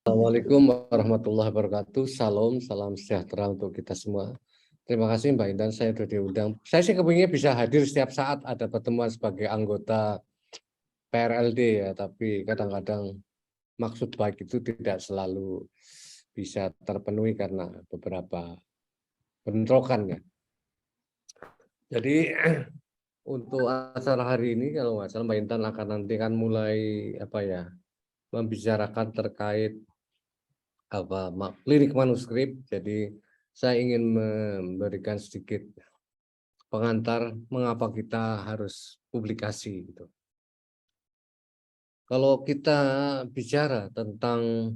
Assalamualaikum warahmatullahi wabarakatuh. Salam sejahtera untuk kita semua. Terima kasih Mbak Intan, saya sudah diundang. Saya sih kepingin bisa hadir setiap saat ada pertemuan sebagai anggota PRLD ya, tapi kadang-kadang maksud baik itu tidak selalu bisa terpenuhi karena beberapa bentrokan ya. Jadi untuk acara hari ini kalau nggak salah Mbak Intan akan nanti kan mulai membicarakan terkait lirik manuskrip. Jadi saya ingin memberikan sedikit pengantar mengapa kita harus publikasi gitu. Kalau kita bicara tentang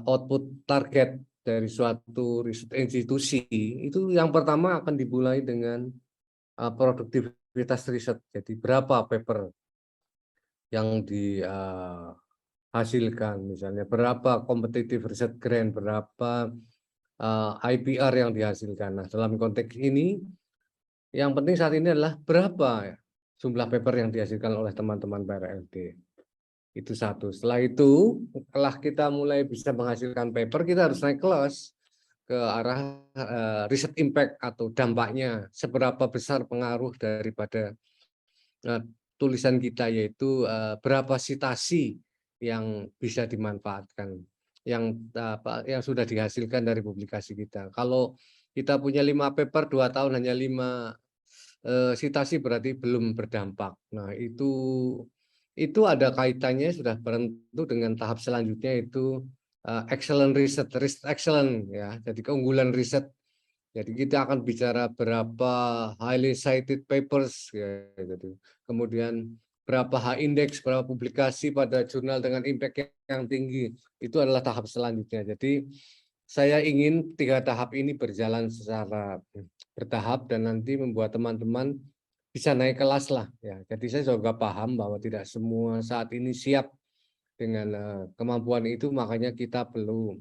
output target dari suatu riset institusi, itu yang pertama akan dimulai dengan produktivitas riset. Jadi berapa paper yang dihasilkan, misalnya berapa competitive research grant, berapa IPR yang dihasilkan. Nah, dalam konteks ini, yang penting saat ini adalah berapa jumlah paper yang dihasilkan oleh teman-teman PRLD. Itu satu. Setelah itu, setelah kita mulai bisa menghasilkan paper, kita harus naik kelas ke arah riset impact atau dampaknya. Seberapa besar pengaruh daripada tulisan kita, yaitu berapa sitasi yang bisa dimanfaatkan, yang sudah dihasilkan dari publikasi kita. Kalau kita punya 5 paper 2 tahun hanya 5 sitasi berarti belum berdampak. Nah, itu ada kaitannya sudah tentu dengan tahap selanjutnya, itu excellent research excellent ya. Jadi keunggulan riset. Jadi kita akan bicara berapa highly cited papers ya, gitu. Kemudian berapa H-index, berapa publikasi pada jurnal dengan impact yang tinggi. Itu adalah tahap selanjutnya. Jadi saya ingin 3 tahap ini berjalan secara bertahap dan nanti membuat teman-teman bisa naik kelas lah ya. Jadi saya juga paham bahwa tidak semua saat ini siap dengan kemampuan itu, makanya kita perlu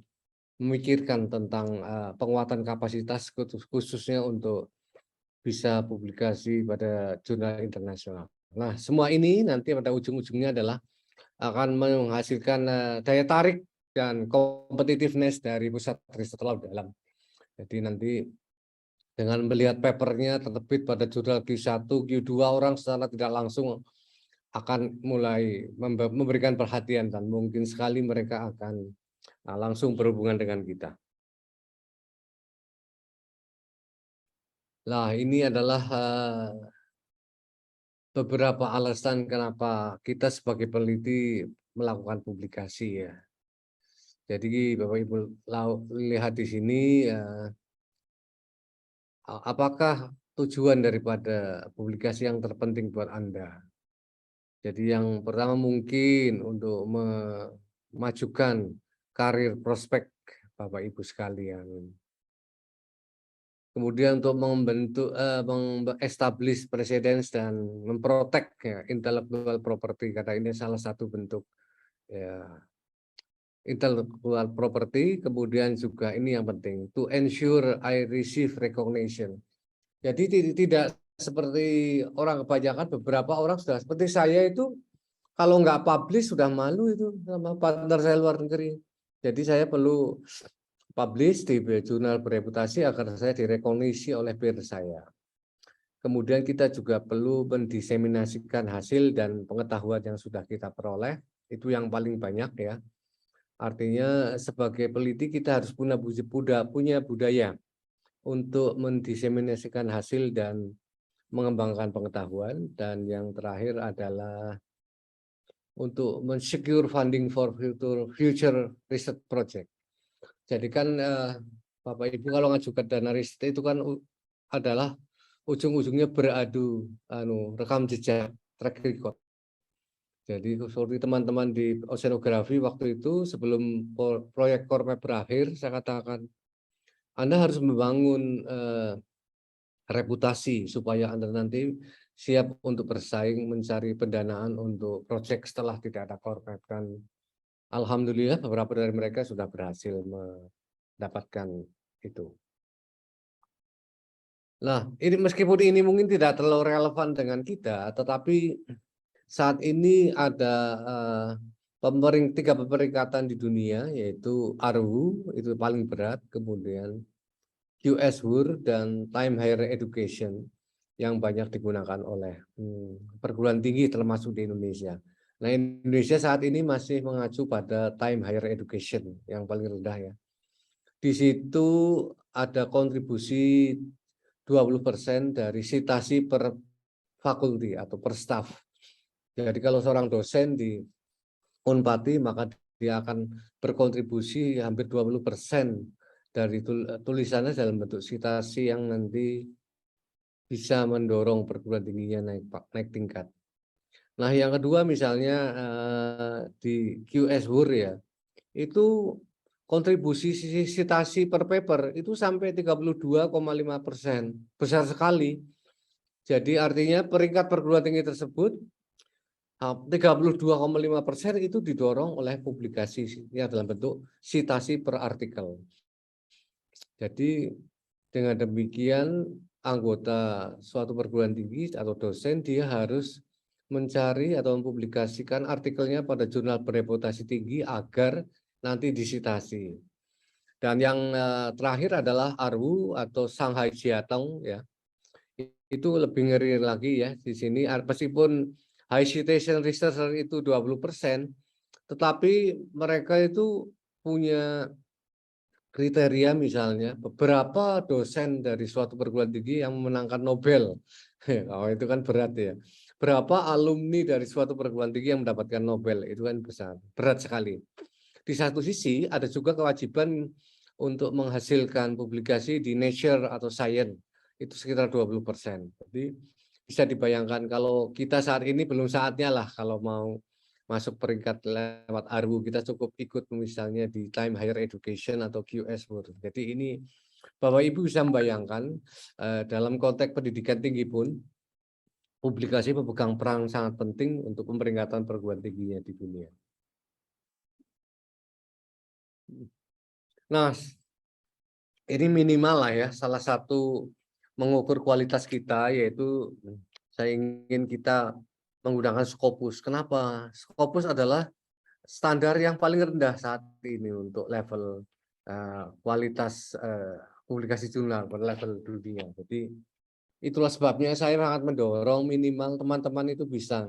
memikirkan tentang penguatan kapasitas khususnya untuk bisa publikasi pada jurnal internasional. Nah, semua ini nanti pada ujung-ujungnya adalah akan menghasilkan daya tarik dan competitiveness dari pusat riset laut dalam. Jadi nanti dengan melihat papernya terbit pada jurnal Q1, Q2, orang secara tidak langsung akan mulai memberikan perhatian dan mungkin sekali mereka akan langsung berhubungan dengan kita. Nah, ini adalah beberapa alasan kenapa kita sebagai peneliti melakukan publikasi ya. Jadi Bapak Ibu lihat di sini, apakah tujuan daripada publikasi yang terpenting buat Anda? Jadi yang pertama mungkin untuk memajukan karir prospek Bapak Ibu sekalian. Kemudian untuk membentuk, mengestablish precedence dan memprotek ya, intellectual property, karena ini salah satu bentuk ya, intellectual property. Kemudian juga ini yang penting, to ensure I receive recognition. Jadi tidak seperti orang kebanyakan, beberapa orang sudah seperti saya itu, kalau nggak publish sudah malu itu sama partner saya luar negeri. Jadi saya perlu publish di jurnal bereputasi agar saya direkognisi oleh peer saya. Kemudian kita juga perlu mendiseminasikan hasil dan pengetahuan yang sudah kita peroleh, itu yang paling banyak ya. Artinya sebagai peneliti kita harus punya budaya untuk mendiseminasikan hasil dan mengembangkan pengetahuan. Dan yang terakhir adalah untuk mensecure funding for future research project. Jadi kan Bapak Ibu kalau ngajukan dana riset itu kan adalah ujung-ujungnya beradu rekam jejak, track record. Jadi seperti teman-teman di oceanografi waktu itu sebelum proyek Kormap berakhir, saya katakan Anda harus membangun reputasi supaya Anda nanti siap untuk bersaing mencari pendanaan untuk proyek setelah tidak ada Kormap kan. Alhamdulillah beberapa dari mereka sudah berhasil mendapatkan itu. Nah, ini meskipun ini mungkin tidak terlalu relevan dengan kita, tetapi saat ini ada tiga pemeringkatan di dunia, yaitu ARWU itu paling berat, kemudian QS-WUR dan Time Higher Education yang banyak digunakan oleh perguruan tinggi termasuk di Indonesia. Nah, Indonesia saat ini masih mengacu pada Time Higher Education yang paling rendah ya. Di situ ada kontribusi 20% dari citasi per fakulti atau per staff. Jadi kalau seorang dosen di Unpati maka dia akan berkontribusi hampir 20% dari tulisannya dalam bentuk citasi yang nanti bisa mendorong perguruan tingginya naik tingkat. Nah, yang kedua misalnya di QS-WUR ya, itu kontribusi citasi per paper itu sampai 32,5%, besar sekali. Jadi artinya peringkat perguruan tinggi tersebut 32,5% itu didorong oleh publikasi yang dalam bentuk citasi per artikel. Jadi dengan demikian anggota suatu perguruan tinggi atau dosen dia harus mencari atau mempublikasikan artikelnya pada jurnal bereputasi tinggi agar nanti disitasi. Dan yang terakhir adalah ARWU atau Shanghai Jiatong ya. Itu lebih ngeri lagi ya di sini meskipun high citation researcher itu 20%, tetapi mereka itu punya kriteria misalnya beberapa dosen dari suatu perguruan tinggi yang memenangkan Nobel. Oh, itu kan berat ya. Berapa alumni dari suatu perguruan tinggi yang mendapatkan Nobel, itu kan besar, berat sekali. Di satu sisi ada juga kewajiban untuk menghasilkan publikasi di Nature atau Science, itu sekitar 20%. Jadi bisa dibayangkan kalau kita saat ini belum saatnya lah kalau mau masuk peringkat lewat ARWU, kita cukup ikut misalnya di Time Higher Education atau QS-WUR. Jadi ini Bapak Ibu bisa membayangkan dalam konteks pendidikan tinggi pun publikasi memegang peran sangat penting untuk pemeringkatan perguruan tingginya di dunia. Nah, ini minimal lah ya, salah satu mengukur kualitas kita yaitu saya ingin kita menggunakan Scopus. Kenapa? Scopus adalah standar yang paling rendah saat ini untuk level kualitas publikasi jurnal pada level dunia. Jadi itulah sebabnya saya sangat mendorong minimal teman-teman itu bisa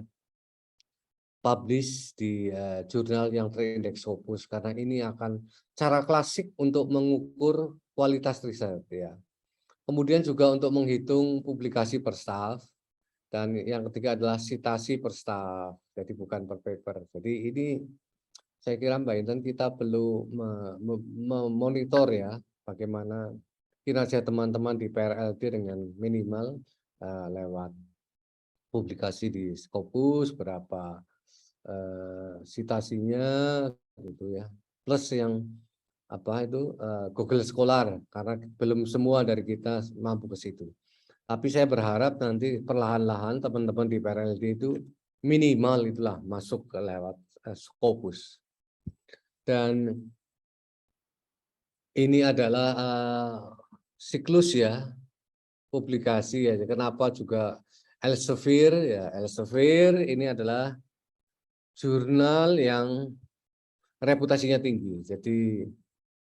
publish di jurnal yang terindeks Scopus karena ini akan cara klasik untuk mengukur kualitas riset ya. Kemudian juga untuk menghitung publikasi per staff dan yang ketiga adalah citasi per staff. Jadi bukan per paper. Jadi ini saya kira Mbak Intan kita perlu memonitor ya bagaimana kinerja teman-teman di PRLD dengan minimal lewat publikasi di Scopus berapa citasinya gitu ya, plus yang apa itu Google Scholar karena belum semua dari kita mampu ke situ. Tapi saya berharap nanti perlahan-lahan teman-teman di PRLD itu minimal itulah masuk ke lewat Scopus. Dan ini adalah siklus ya publikasi ya. Kenapa juga Elsevier ya, Elsevier ini adalah jurnal yang reputasinya tinggi. Jadi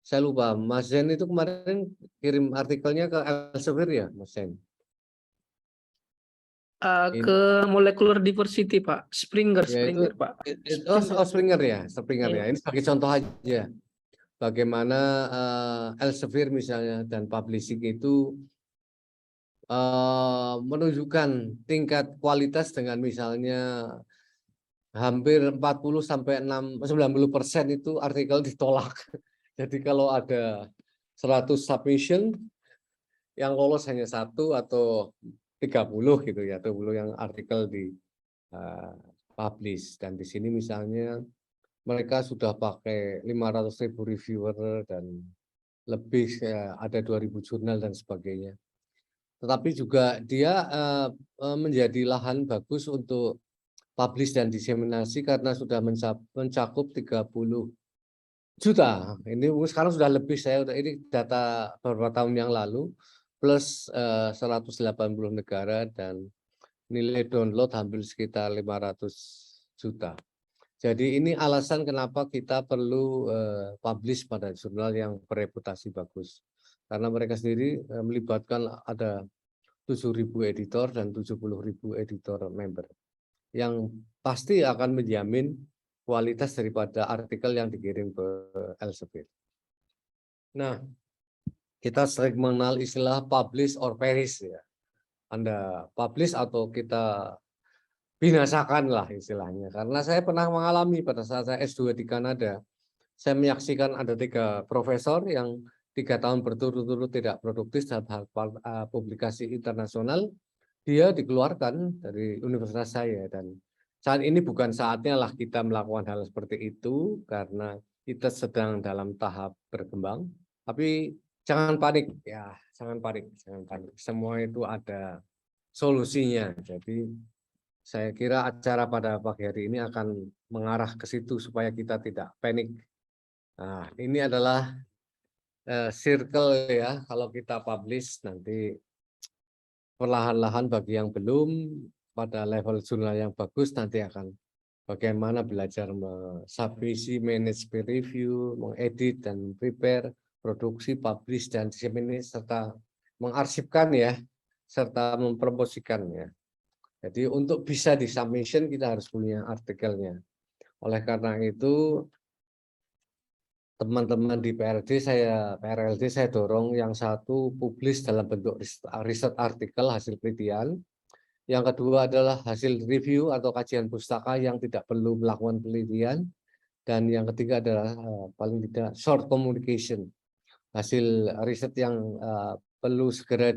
saya lupa, Mas Zen itu kemarin kirim artikelnya ke Elsevier ya, Mas Zen? Ke Molecular Diversity, Pak. Springer, Ya itu, Pak. Springer ya, Springer ya. Ini sebagai contoh aja bagaimana Elsevier misalnya dan publishing itu menunjukkan tingkat kualitas dengan misalnya hampir 40 sampai 90% itu artikel ditolak. Jadi kalau ada 100 submission yang lolos hanya 1 atau 30 gitu ya, 30 yang artikel di publish. Dan di sini misalnya mereka sudah pakai 500.000 reviewer dan lebih ada 2.000 jurnal dan sebagainya. Tetapi juga dia menjadi lahan bagus untuk publish dan diseminasi karena sudah mencakup 30 juta. Ini sekarang sudah lebih, ini data beberapa tahun yang lalu plus 180 negara dan nilai download hampir sekitar 500 juta. Jadi ini alasan kenapa kita perlu publish pada jurnal yang bereputasi bagus. Karena mereka sendiri melibatkan ada 7.000 editor dan 70.000 editor member yang pasti akan menjamin kualitas daripada artikel yang dikirim ke Elsevier. Nah, kita sering mengenal istilah publish or perish ya. Anda publish atau kita binasakan lah istilahnya. Karena saya pernah mengalami pada saat saya S2 di Kanada, saya menyaksikan ada 3 profesor yang 3 tahun berturut-turut tidak produktif dalam hal publikasi internasional, dia dikeluarkan dari universitas saya. Dan saat ini bukan saatnya lah kita melakukan hal seperti itu karena kita sedang dalam tahap berkembang. Tapi jangan panik ya, jangan panik, jangan panik. Semua itu ada solusinya. Jadi saya kira acara pada pagi hari ini akan mengarah ke situ supaya kita tidak panik. Nah, ini adalah circle ya, kalau kita publish nanti perlahan-lahan bagi yang belum pada level jurnal yang bagus nanti akan bagaimana belajar submisi, manage peer review, mengedit dan prepare, produksi, publish dan disseminate serta mengarsipkan ya, serta mempromosikannya. Jadi untuk bisa di submission kita harus punya artikelnya. Oleh karena itu teman-teman di PRLD saya dorong yang satu publis dalam bentuk riset artikel hasil penelitian. Yang kedua adalah hasil review atau kajian pustaka yang tidak perlu melakukan penelitian. Dan yang ketiga adalah paling tidak short communication, hasil riset yang perlu segera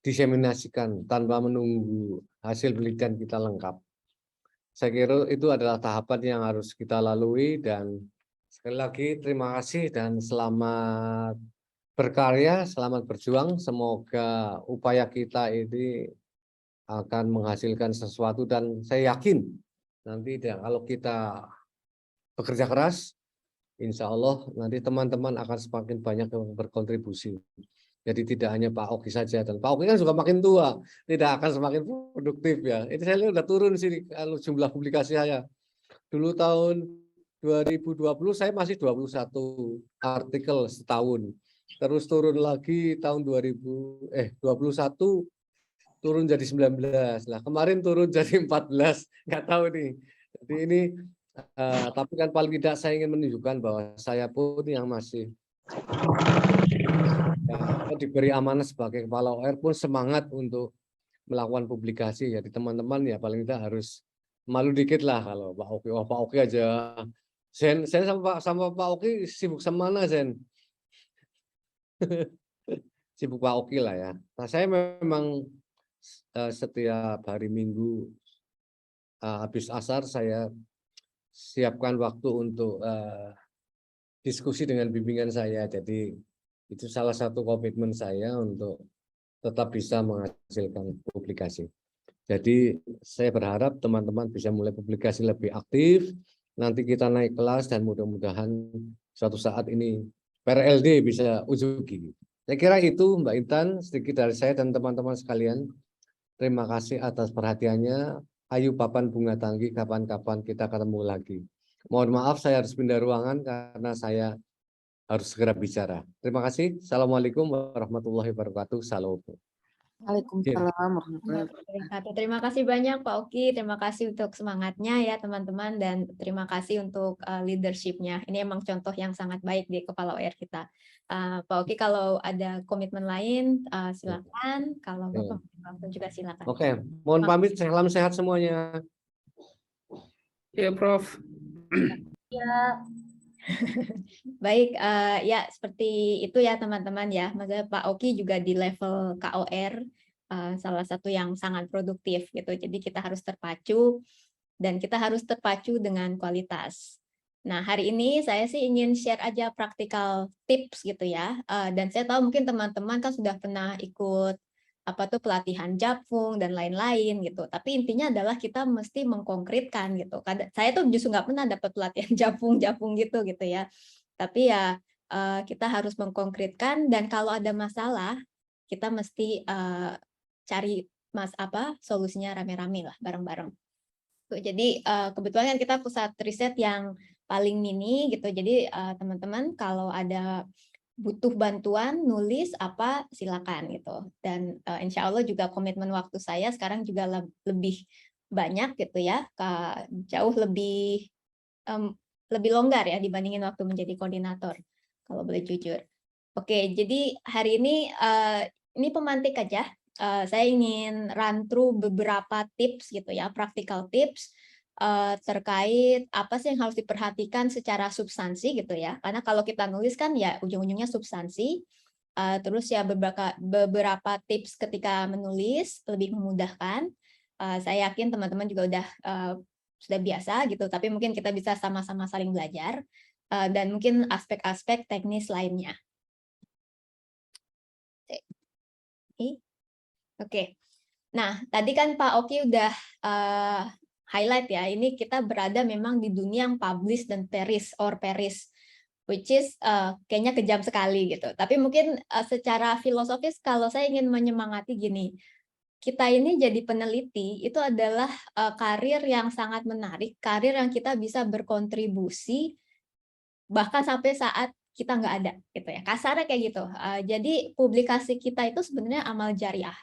diseminasikan tanpa menunggu hasil penelitian kita lengkap. Saya kira itu adalah tahapan yang harus kita lalui dan sekali lagi terima kasih dan selamat berkarya, selamat berjuang. Semoga upaya kita ini akan menghasilkan sesuatu dan saya yakin nanti kalau kita bekerja keras, insya Allah nanti teman-teman akan semakin banyak yang berkontribusi. Jadi tidak hanya Pak Oki saja, dan Pak Oki kan juga makin tua, tidak akan semakin produktif ya. Itu saya lihat udah turun sini kalau jumlah publikasi saya. Dulu tahun 2020 saya masih 21 artikel setahun. Terus turun lagi tahun 2021 turun jadi 19. Lah kemarin turun jadi 14. Nggak tahu nih. Jadi ini tapi kan paling tidak saya ingin menunjukkan bahwa saya pun yang masih diberi amanah sebagai kepala OR pun semangat untuk melakukan publikasi. Jadi teman-teman ya paling tidak harus malu dikit lah kalau Pak Oki. Pak Oki aja. Sen sama Pak Oki sibuk sama mana Sen? Sibuk Pak Oki lah ya. Nah, saya memang setiap hari Minggu habis asar saya siapkan waktu untuk diskusi dengan bimbingan saya. Jadi itu salah satu komitmen saya untuk tetap bisa menghasilkan publikasi. Jadi saya berharap teman-teman bisa mulai publikasi lebih aktif. Nanti kita naik kelas dan mudah-mudahan suatu saat ini PRLD bisa ujugi. Saya kira itu Mbak Intan sedikit dari saya dan teman-teman sekalian. Terima kasih atas perhatiannya. Ayo papan bunga tanggi, kapan-kapan kita ketemu lagi. Mohon maaf saya harus pindah ruangan karena saya harus segera bicara. Terima kasih. Assalamualaikum warahmatullahi wabarakatuh. Salam. Waalaikumsalam warahmatullahi wabarakatuh. Terima kasih banyak Pak Oki, terima kasih untuk semangatnya ya teman-teman dan terima kasih untuk leadership-nya. Ini emang contoh yang sangat baik di Kepala OR kita. Pak Oki kalau ada komitmen lain silakan, kalau Bapak langsung juga silakan. Oke, mohon pamit, salam sehat semuanya. Ya, Prof. Ya. Baik, ya seperti itu ya teman-teman ya. Maksudnya Pak Oki juga di level KOR salah satu yang sangat produktif gitu. Jadi kita harus terpacu dan kita harus terpacu dengan kualitas. Nah, hari ini saya sih ingin share aja practical tips gitu ya. Dan saya tahu mungkin teman-teman kan sudah pernah ikut pelatihan Japfung dan lain-lain gitu. Tapi intinya adalah kita mesti mengkonkretkan gitu. Saya tuh justru nggak pernah dapat pelatihan Japfung gitu ya. Tapi ya kita harus mengkonkretkan dan kalau ada masalah kita mesti cari solusinya rame-rame lah bareng-bareng. Tuh, jadi kebetulan kan kita pusat riset yang paling mini gitu. Jadi teman-teman kalau ada butuh bantuan nulis apa silakan gitu. Dan insya Allah juga komitmen waktu saya sekarang juga lebih banyak gitu ya, jauh lebih longgar ya dibandingin waktu menjadi koordinator kalau boleh jujur. Oke, jadi hari ini pemantik aja. Saya ingin run through beberapa tips gitu ya, practical tips terkait apa sih yang harus diperhatikan secara substansi gitu ya. Karena kalau kita nulis kan ya ujung-ujungnya substansi. Terus ya beberapa tips ketika menulis lebih memudahkan. Saya yakin teman-teman juga sudah biasa gitu, tapi mungkin kita bisa sama-sama saling belajar dan mungkin aspek-aspek teknis lainnya. Oke. Nah, tadi kan Pak Oki udah highlight ya, ini kita berada memang di dunia yang publish dan perish, which is kayaknya kejam sekali gitu. Tapi mungkin secara filosofis kalau saya ingin menyemangati gini, kita ini jadi peneliti itu adalah karir yang sangat menarik, karir yang kita bisa berkontribusi bahkan sampai saat kita nggak ada gitu ya. Kasarnya kayak gitu. Jadi publikasi kita itu sebenarnya amal jariah.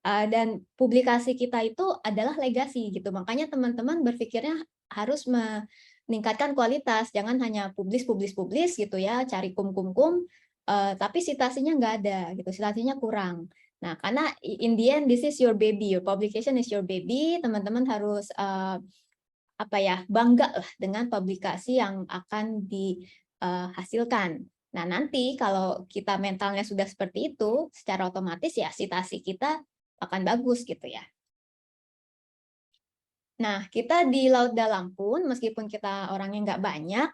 Dan publikasi kita itu adalah legasi gitu. Makanya teman-teman berpikirnya harus meningkatkan kualitas, jangan hanya publis gitu ya, cari kum, tapi citasinya nggak ada gitu, citasinya kurang. Nah, karena in the end this is your baby, your publication is your baby, teman-teman harus bangga lah dengan publikasi yang akan dihasilkan. Nah, nanti kalau kita mentalnya sudah seperti itu, secara otomatis ya citasi kita akan bagus gitu ya. Nah, kita di laut dalam pun, meskipun kita orangnya nggak banyak,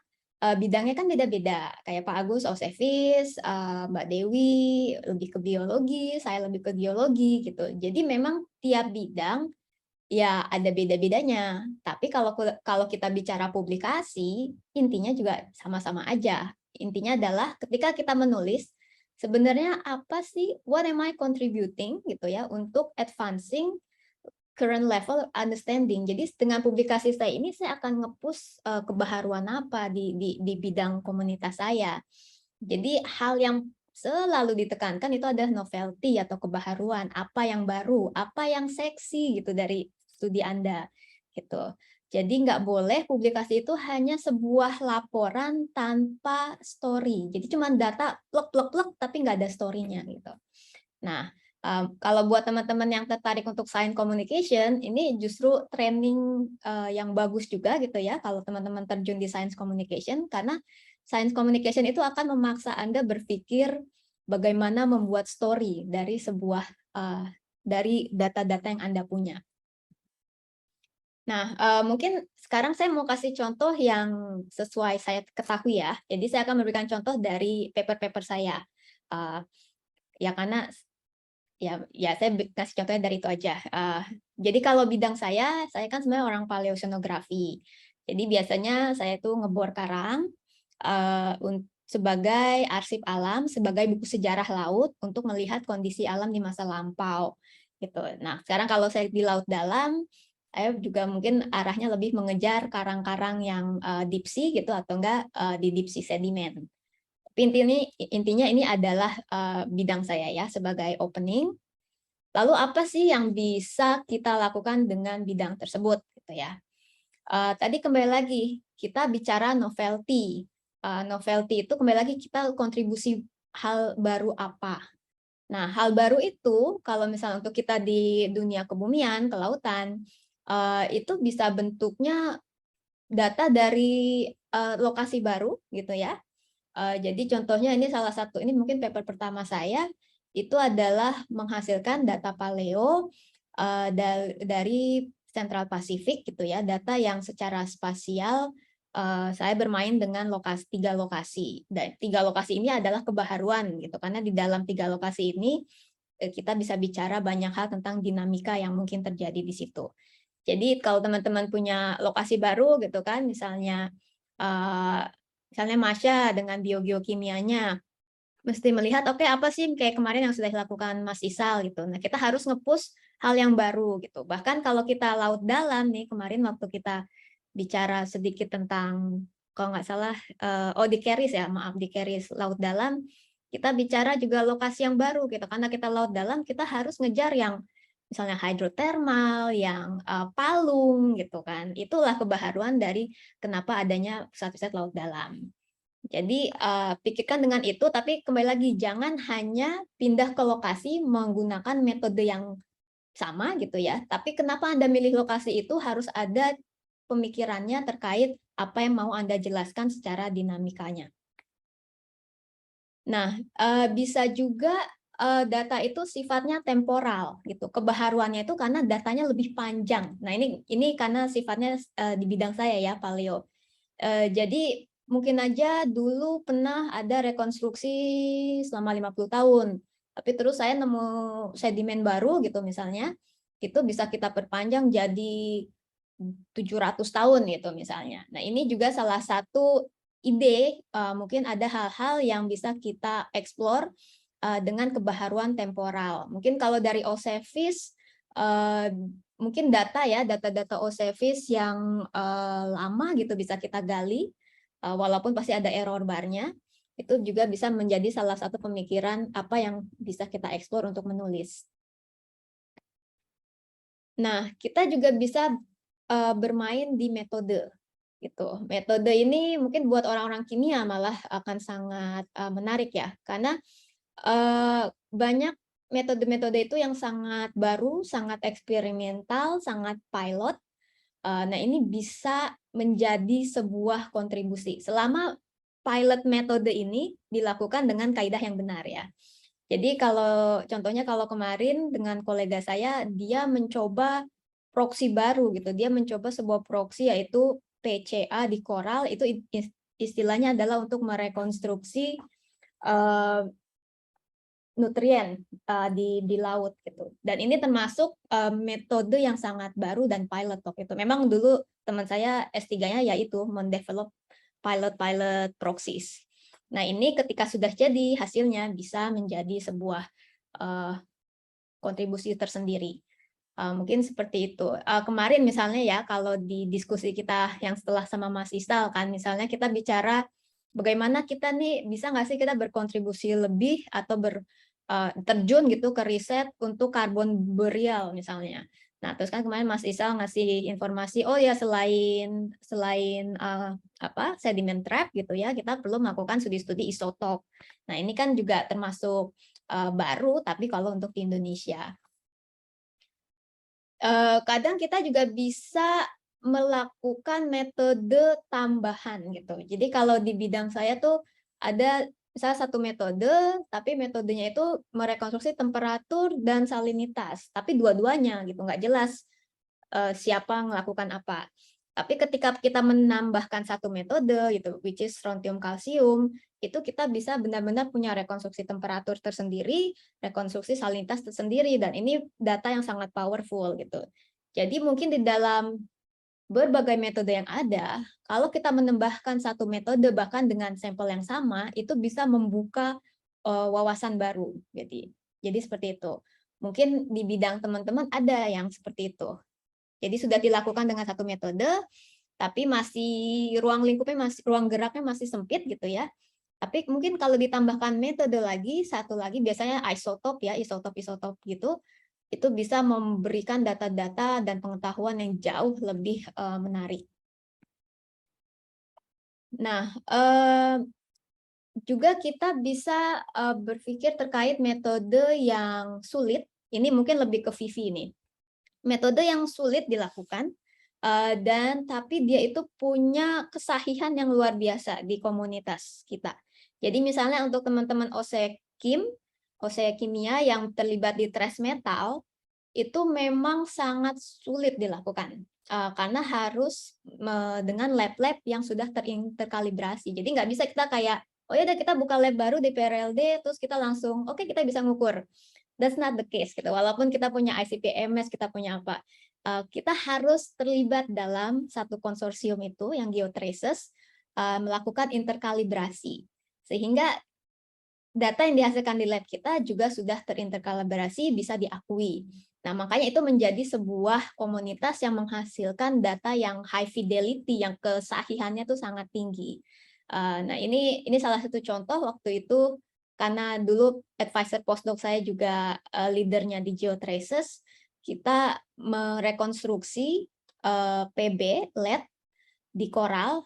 bidangnya kan beda-beda. Kayak Pak Agus, Osevis, Mbak Dewi, lebih ke biologi, saya lebih ke geologi gitu. Jadi memang tiap bidang ya ada beda-bedanya. Tapi kalau kita bicara publikasi, intinya juga sama-sama aja. Intinya adalah ketika kita menulis, sebenarnya apa sih, what am I contributing gitu ya untuk advancing current level understanding. Jadi dengan publikasi saya ini saya akan nge-push kebaharuan apa di bidang komunitas saya. Jadi hal yang selalu ditekankan itu adalah novelty atau kebaharuan, apa yang baru, apa yang seksi gitu dari studi Anda gitu. Jadi nggak boleh publikasi itu hanya sebuah laporan tanpa story. Jadi cuma data plek tapi nggak ada story-nya gitu. Nah, kalau buat teman-teman yang tertarik untuk science communication, ini justru training yang bagus juga gitu ya kalau teman-teman terjun di science communication, karena science communication itu akan memaksa Anda berpikir bagaimana membuat story dari dari data-data yang Anda punya. Nah, mungkin sekarang saya mau kasih contoh yang sesuai saya ketahui ya. Jadi saya akan memberikan contoh dari paper-paper saya. Ya karena ya saya kasih contohnya dari itu aja. Jadi kalau bidang saya kan sebenarnya orang paleoceanografi. Jadi biasanya saya tuh ngebor karang sebagai arsip alam, sebagai buku sejarah laut untuk melihat kondisi alam di masa lampau. Gitu. Nah, sekarang kalau saya di laut dalam, saya juga mungkin arahnya lebih mengejar karang-karang yang deep sea gitu atau enggak di deep sea sedimen. Tapi intinya ini adalah bidang saya ya sebagai opening. Lalu apa sih yang bisa kita lakukan dengan bidang tersebut gitu ya? Tadi kembali lagi kita bicara novelty. Novelty itu kembali lagi kita kontribusi hal baru apa. Nah, hal baru itu kalau misalnya untuk kita di dunia kebumian, kelautan, itu bisa bentuknya data dari lokasi baru gitu ya. Jadi contohnya ini salah satu, ini mungkin paper pertama saya, itu adalah menghasilkan data paleo dari Central Pacific gitu ya, data yang secara spasial saya bermain dengan tiga lokasi. Dan 3 lokasi ini adalah kebaharuan gitu, karena di dalam 3 lokasi ini kita bisa bicara banyak hal tentang dinamika yang mungkin terjadi di situ. Jadi kalau teman-teman punya lokasi baru gitu kan, misalnya Masya dengan biogeokimianya, mesti melihat oke apa sih kayak kemarin yang sudah dilakukan Mas Isal gitu. Nah, kita harus nge-push hal yang baru gitu. Bahkan kalau kita laut dalam nih, kemarin waktu kita bicara sedikit tentang kalau nggak salah di Keris ya, maaf, di Keris laut dalam, kita bicara juga lokasi yang baru gitu. Karena kita laut dalam, kita harus ngejar yang misalnya hidrotermal, yang palung gitu kan. Itulah kebaharuan dari kenapa adanya pusat-pusat laut dalam. Jadi pikirkan dengan itu, tapi kembali lagi jangan hanya pindah ke lokasi menggunakan metode yang sama gitu ya. Tapi kenapa Anda milih lokasi itu harus ada pemikirannya terkait apa yang mau Anda jelaskan secara dinamikanya. Nah, bisa juga data itu sifatnya temporal gitu. Kebaharuannya itu karena datanya lebih panjang. Nah, ini karena sifatnya di bidang saya ya, paleo. Jadi mungkin aja dulu pernah ada rekonstruksi selama 50 tahun, tapi terus saya nemu sedimen baru gitu misalnya, itu bisa kita perpanjang jadi 700 tahun gitu misalnya. Nah, ini juga salah satu ide, mungkin ada hal-hal yang bisa kita explore dengan kebaharuan temporal. Mungkin kalau dari Osevis, mungkin data-data Osevis yang lama gitu bisa kita gali, walaupun pasti ada error barnya, itu juga bisa menjadi salah satu pemikiran apa yang bisa kita eksplor untuk menulis. Nah, kita juga bisa bermain di metode. Gitu. Metode ini mungkin buat orang-orang kimia malah akan sangat menarik ya, karena banyak metode-metode itu yang sangat baru, sangat eksperimental, sangat pilot. Nah, ini bisa menjadi sebuah kontribusi selama pilot metode ini dilakukan dengan kaidah yang benar ya. Jadi contohnya kalau kemarin dengan kolega saya, dia mencoba proksi baru gitu. Dia mencoba sebuah proksi yaitu PCA di koral, itu istilahnya adalah untuk merekonstruksi nutrien di laut gitu. Dan ini termasuk metode yang sangat baru dan pilot waktu itu. Memang dulu teman saya S3-nya yaitu mendevelop pilot proxies. Nah, ini ketika sudah jadi hasilnya bisa menjadi sebuah kontribusi tersendiri. Mungkin seperti itu. Kemarin misalnya ya, kalau di diskusi kita yang setelah sama Mas Isal kan, misalnya kita bicara bagaimana kita nih bisa nggak sih kita berkontribusi lebih atau terjun gitu ke riset untuk karbon burial misalnya. Nah, terus kan kemarin Mas Isal ngasih informasi, oh ya selain sedimen trap gitu ya, kita perlu melakukan studi-studi isotop. Nah, ini kan juga termasuk baru, tapi kalau untuk di Indonesia. Kadang kita juga bisa melakukan metode tambahan gitu. Jadi kalau di bidang saya tuh ada misalnya satu metode, tapi metodenya itu merekonstruksi temperatur dan salinitas, tapi dua-duanya gitu, nggak jelas siapa melakukan apa. Tapi ketika kita menambahkan satu metode gitu, which is strontium kalsium, itu kita bisa benar-benar punya rekonstruksi temperatur tersendiri, rekonstruksi salinitas tersendiri, dan ini data yang sangat powerful gitu. Jadi mungkin di dalam berbagai metode yang ada, kalau kita menambahkan satu metode bahkan dengan sampel yang sama, itu bisa membuka wawasan baru. Jadi seperti itu. Mungkin di bidang teman-teman ada yang seperti itu. Jadi sudah dilakukan dengan satu metode, tapi masih ruang geraknya masih sempit gitu ya. Tapi mungkin kalau ditambahkan metode lagi, satu lagi biasanya isotop gitu, itu bisa memberikan data-data dan pengetahuan yang jauh lebih menarik. Nah, juga kita bisa berpikir terkait metode yang sulit. Ini mungkin lebih ke Vivi nih. Metode yang sulit dilakukan, dan tapi dia itu punya kesahihan yang luar biasa di komunitas kita. Jadi misalnya untuk teman-teman OSE Kimia yang terlibat di trace metal, itu memang sangat sulit dilakukan karena harus dengan lab-lab yang sudah terkalibrasi. Jadi nggak bisa kita kayak, oh ya udah kita buka lab baru di PRLD, terus kita langsung, oke, kita bisa ngukur. That's not the case gitu. Walaupun kita punya ICP-MS, kita punya apa, kita harus terlibat dalam satu konsorsium itu yang Geotraces melakukan interkalibrasi, sehingga data yang dihasilkan di lab kita juga sudah terinterkolaborasi, bisa diakui. Nah, makanya itu menjadi sebuah komunitas yang menghasilkan data yang high fidelity, yang kesahihannya tuh sangat tinggi. Nah, ini salah satu contoh waktu itu, karena dulu advisor postdoc saya juga leadernya di GeoTraces, kita merekonstruksi PB LED di koral,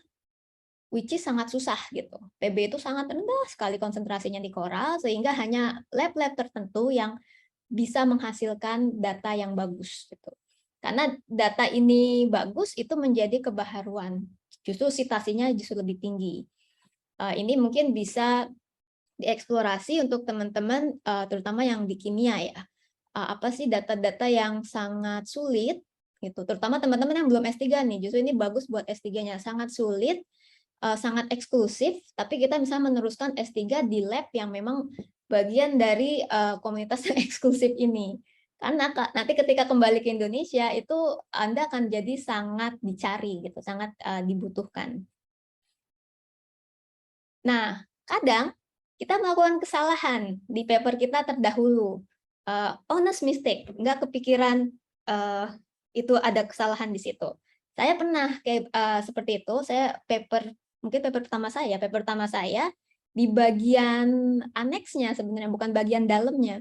which is sangat susah gitu. PB itu sangat rendah sekali konsentrasinya di koral, sehingga hanya lab-lab tertentu yang bisa menghasilkan data yang bagus gitu. Karena data ini bagus, itu menjadi kebaharuan. Justru citasinya justru lebih tinggi. Ini mungkin bisa dieksplorasi untuk teman-teman, terutama yang di kimia ya. Apa sih data-data yang sangat sulit gitu, terutama teman-teman yang belum S3 nih, justru ini bagus buat S3-nya, sangat sulit, sangat eksklusif, tapi kita bisa meneruskan S3 di lab yang memang bagian dari komunitas yang eksklusif ini. Karena nanti ketika kembali ke Indonesia, itu Anda akan jadi sangat dicari, gitu, sangat dibutuhkan. Nah, kadang kita melakukan kesalahan di paper kita terdahulu. Honest mistake, nggak kepikiran itu ada kesalahan di situ. Saya pernah kayak seperti itu, mungkin paper pertama saya di bagian aneksnya sebenarnya, bukan bagian dalamnya.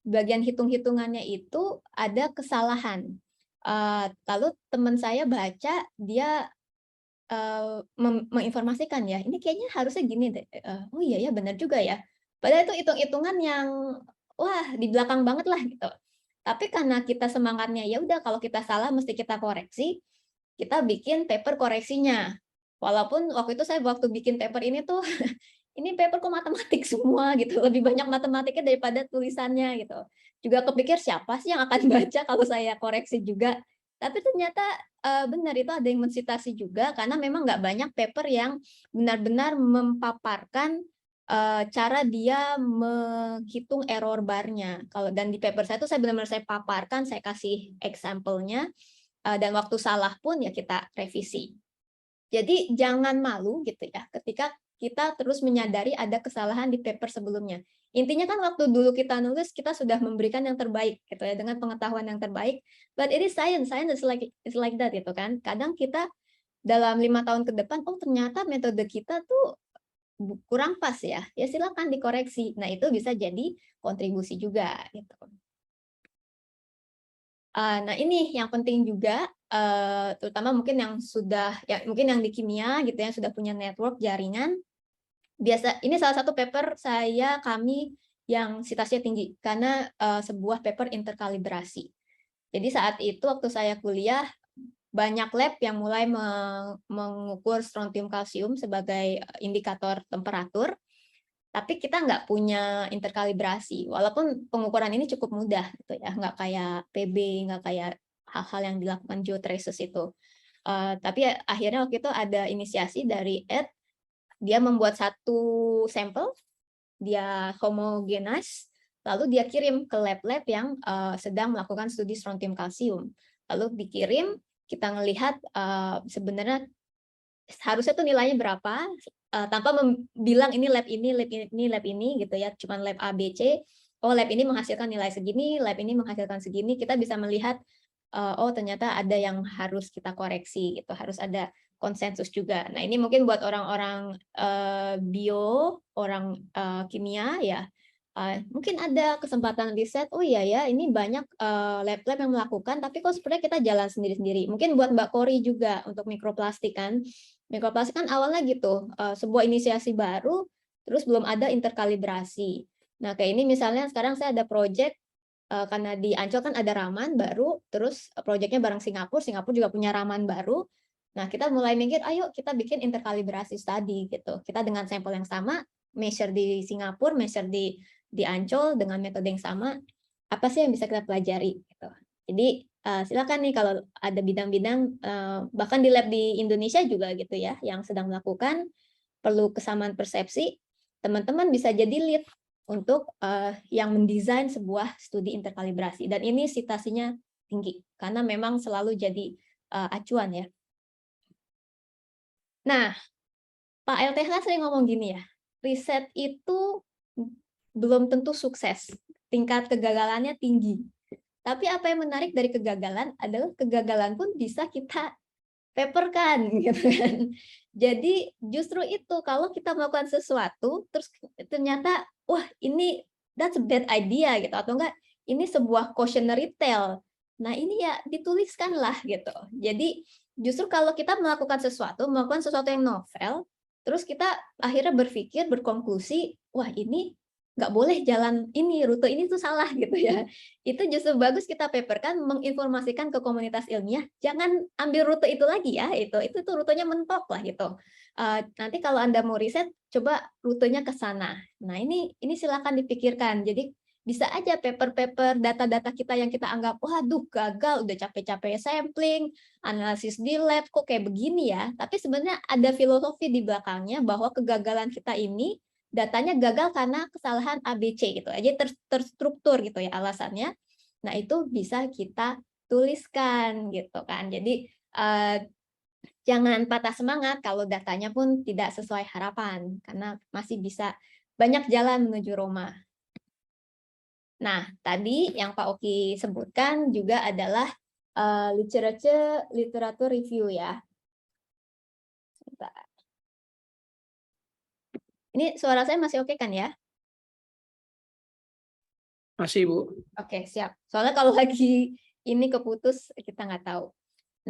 Bagian hitung-hitungannya itu ada kesalahan. Lalu teman saya baca, dia menginformasikan ya, ini kayaknya harusnya gini deh. Oh iya ya, benar juga ya. Padahal itu hitung-hitungan yang wah di belakang banget lah gitu. Tapi karena kita semangatnya ya udah kalau kita salah mesti kita koreksi, kita bikin paper koreksinya. Walaupun waktu itu saya bikin paper ini tuh ini paper kok matematik semua gitu, lebih banyak matematiknya daripada tulisannya gitu. Juga kepikir siapa sih yang akan baca kalau saya koreksi juga. Tapi ternyata benar itu ada yang mensitasi juga, karena memang nggak banyak paper yang benar-benar memaparkan cara dia menghitung error barnya. Dan di paper saya itu saya benar-benar saya paparkan, saya kasih example-nya, dan waktu salah pun ya kita revisi. Jadi jangan malu gitu ya ketika kita terus menyadari ada kesalahan di paper sebelumnya. Intinya kan waktu dulu kita nulis, kita sudah memberikan yang terbaik gitu ya, dengan pengetahuan yang terbaik. But it is science is like that gitu kan. Kadang kita dalam 5 tahun ke depan, oh ternyata metode kita tuh kurang pas ya. Ya silakan dikoreksi. Nah itu bisa jadi kontribusi juga gitu. Nah ini yang penting juga, terutama mungkin yang sudah, ya mungkin yang di kimia gitu ya, sudah punya network jaringan. Ini salah satu paper kami yang sitasnya tinggi karena sebuah paper interkalibrasi. Jadi saat itu waktu saya kuliah banyak lab yang mulai mengukur strontium kalsium sebagai indikator temperatur, tapi kita nggak punya interkalibrasi. Walaupun pengukuran ini cukup mudah gitu ya, nggak kayak PB, nggak kayak hal-hal yang dilakukan GeoTraces itu. Tapi akhirnya waktu itu ada inisiasi dari Ed. Dia membuat satu sampel, dia homogenize, lalu dia kirim ke lab-lab yang sedang melakukan studi strontium kalsium. Lalu dikirim, kita ngelihat sebenarnya harusnya tuh nilainya berapa, tanpa bilang ini lab ini gitu ya, cuman lab A, B, C. Oh lab ini menghasilkan nilai segini, lab ini menghasilkan segini. Kita bisa melihat oh ternyata ada yang harus kita koreksi gitu, harus ada konsensus juga. Nah ini mungkin buat orang-orang bio, orang kimia ya, mungkin ada kesempatan riset. Oh iya ya, ini banyak lab-lab yang melakukan, tapi kok sebenarnya kita jalan sendiri-sendiri. Mungkin buat Mbak Kori juga untuk mikroplastik kan. Mikroplastik kan awalnya gitu, sebuah inisiasi baru, terus belum ada interkalibrasi. Nah kayak ini misalnya sekarang saya ada project, karena di Ancol kan ada Raman baru, terus proyeknya bareng Singapura juga punya Raman baru. Nah, kita mulai mikir, ayo kita bikin interkalibrasi study gitu. Kita dengan sampel yang sama, measure di Singapura, measure di Ancol dengan metode yang sama, apa sih yang bisa kita pelajari gitu. Jadi silakan nih kalau ada bidang-bidang, bahkan di lab di Indonesia juga gitu ya, yang sedang melakukan, perlu kesamaan persepsi, teman-teman bisa jadi lead untuk yang mendesain sebuah studi interkalibrasi. Dan ini citasinya tinggi, karena memang selalu jadi acuan ya. Nah, Pak LTH sering ngomong gini ya, riset itu belum tentu sukses, tingkat kegagalannya tinggi. Tapi apa yang menarik dari kegagalan adalah kegagalan pun bisa kita paperkan gitu kan. Jadi justru itu kalau kita melakukan sesuatu terus ternyata wah ini that's a bad idea gitu, atau enggak ini sebuah cautionary tale. Nah, ini ya dituliskanlah gitu. Jadi justru kalau kita melakukan sesuatu yang novel, terus kita akhirnya berpikir, berkonklusi, wah ini nggak boleh jalan ini, rute ini tuh salah gitu ya. Itu justru bagus kita paperkan, menginformasikan ke komunitas ilmiah, jangan ambil rute itu lagi ya, itu tuh rutenya mentok lah gitu. Nanti kalau Anda mau riset, coba rutenya ke sana. Nah, ini silakan dipikirkan. Jadi bisa aja paper-paper data-data kita yang kita anggap, waduh gagal, udah capek-capek sampling, analisis di lab, kok kayak begini ya. Tapi sebenarnya ada filosofi di belakangnya bahwa kegagalan kita ini datanya gagal karena kesalahan ABC gitu aja, terstruktur gitu ya alasannya. Nah, itu bisa kita tuliskan gitu kan. Jadi jangan patah semangat kalau datanya pun tidak sesuai harapan, karena masih bisa banyak jalan menuju Roma. Nah, tadi yang Pak Oki sebutkan juga adalah literatur review ya. Sebentar. Ini suara saya masih oke kan ya? Masih, Bu. Oke, siap. Soalnya kalau lagi ini keputus, kita nggak tahu.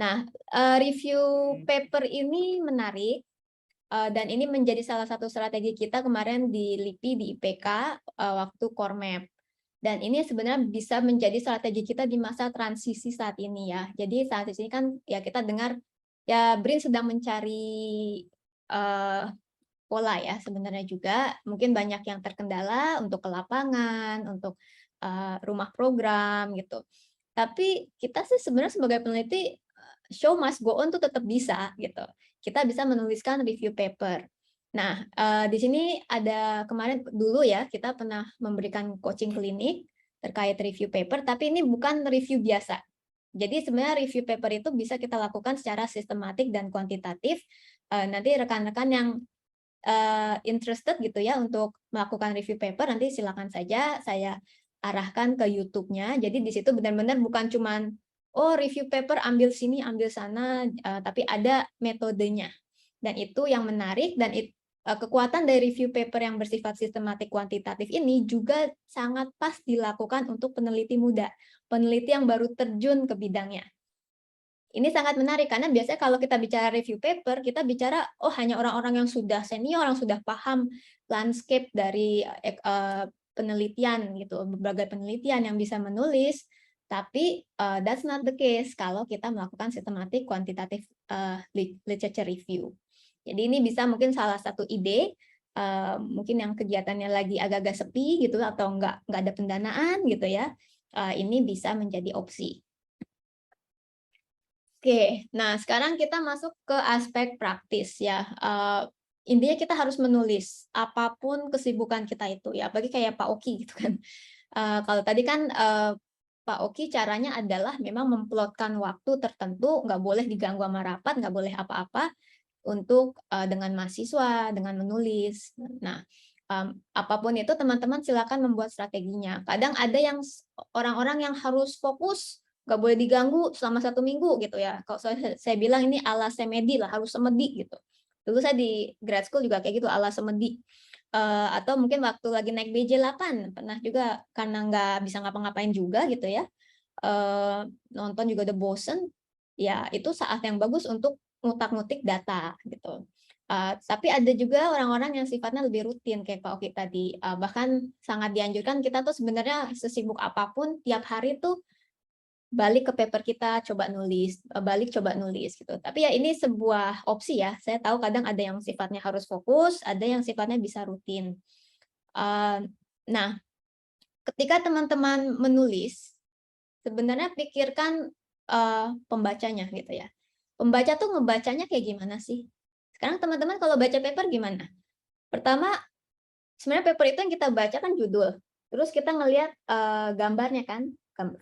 Nah, review paper ini menarik, dan ini menjadi salah satu strategi kita kemarin di LIPI, di IPK, waktu core map. Dan ini sebenarnya bisa menjadi strategi kita di masa transisi saat ini ya. Jadi saat ini kan ya kita dengar ya BRIN sedang mencari pola ya sebenarnya juga. Mungkin banyak yang terkendala untuk ke lapangan, untuk rumah program gitu. Tapi kita sih sebenarnya sebagai peneliti show must go on tuh tetap bisa gitu. Kita bisa menuliskan review paper. Nah, di sini ada kemarin dulu ya kita pernah memberikan coaching klinik terkait review paper, tapi ini bukan review biasa. Jadi sebenarnya review paper itu bisa kita lakukan secara sistematik dan kuantitatif. Nanti rekan-rekan yang interested gitu ya untuk melakukan review paper, nanti silakan saja saya arahkan ke YouTube-nya. Jadi di situ benar-benar bukan cuman review paper ambil sini ambil sana, tapi ada metodenya. Dan itu yang menarik, dan kekuatan dari review paper yang bersifat sistematik kuantitatif ini juga sangat pas dilakukan untuk peneliti muda, peneliti yang baru terjun ke bidangnya. Ini sangat menarik karena biasanya kalau kita bicara review paper, kita bicara hanya orang-orang yang sudah senior, yang sudah paham landscape dari penelitian gitu, berbagai penelitian yang bisa menulis. Tapi that's not the case kalau kita melakukan systematic quantitative literature review. Jadi ini bisa mungkin salah satu ide, mungkin yang kegiatannya lagi agak-agak sepi gitu atau nggak ada pendanaan gitu ya, ini bisa menjadi opsi. Oke, nah sekarang kita masuk ke aspek praktis ya. Intinya kita harus menulis apapun kesibukan kita itu ya, bagi kayak Pak Oki gitu kan. Kalau tadi kan Pak Oki caranya adalah memang memplotkan waktu tertentu, nggak boleh diganggu sama rapat, nggak boleh apa-apa untuk dengan mahasiswa, dengan menulis. Nah, apapun itu teman-teman silakan membuat strateginya. Kadang ada yang orang-orang yang harus fokus, nggak boleh diganggu selama 1 minggu gitu ya. Kalau saya bilang ini ala semedi lah, harus semedi gitu. Dulu saya di grad school juga kayak gitu, ala semedi. Atau mungkin waktu lagi naik BJ8, pernah juga karena nggak bisa ngapa-ngapain juga gitu ya, nonton juga udah bosen, ya itu saat yang bagus untuk ngutak-ngutik data gitu. Tapi ada juga orang-orang yang sifatnya lebih rutin kayak Pak Oki tadi, bahkan sangat dianjurkan kita tuh sebenarnya sesibuk apapun tiap hari tuh balik ke paper kita, coba nulis, balik coba nulis gitu. Tapi ya ini sebuah opsi ya. Saya tahu kadang ada yang sifatnya harus fokus, ada yang sifatnya bisa rutin. Nah, ketika teman-teman menulis, sebenarnya pikirkan pembacanya gitu ya. Pembaca tuh ngebacanya kayak gimana sih? Sekarang teman-teman kalau baca paper gimana? Pertama, sebenarnya paper itu yang kita baca kan judul. Terus kita ngelihat gambarnya kan,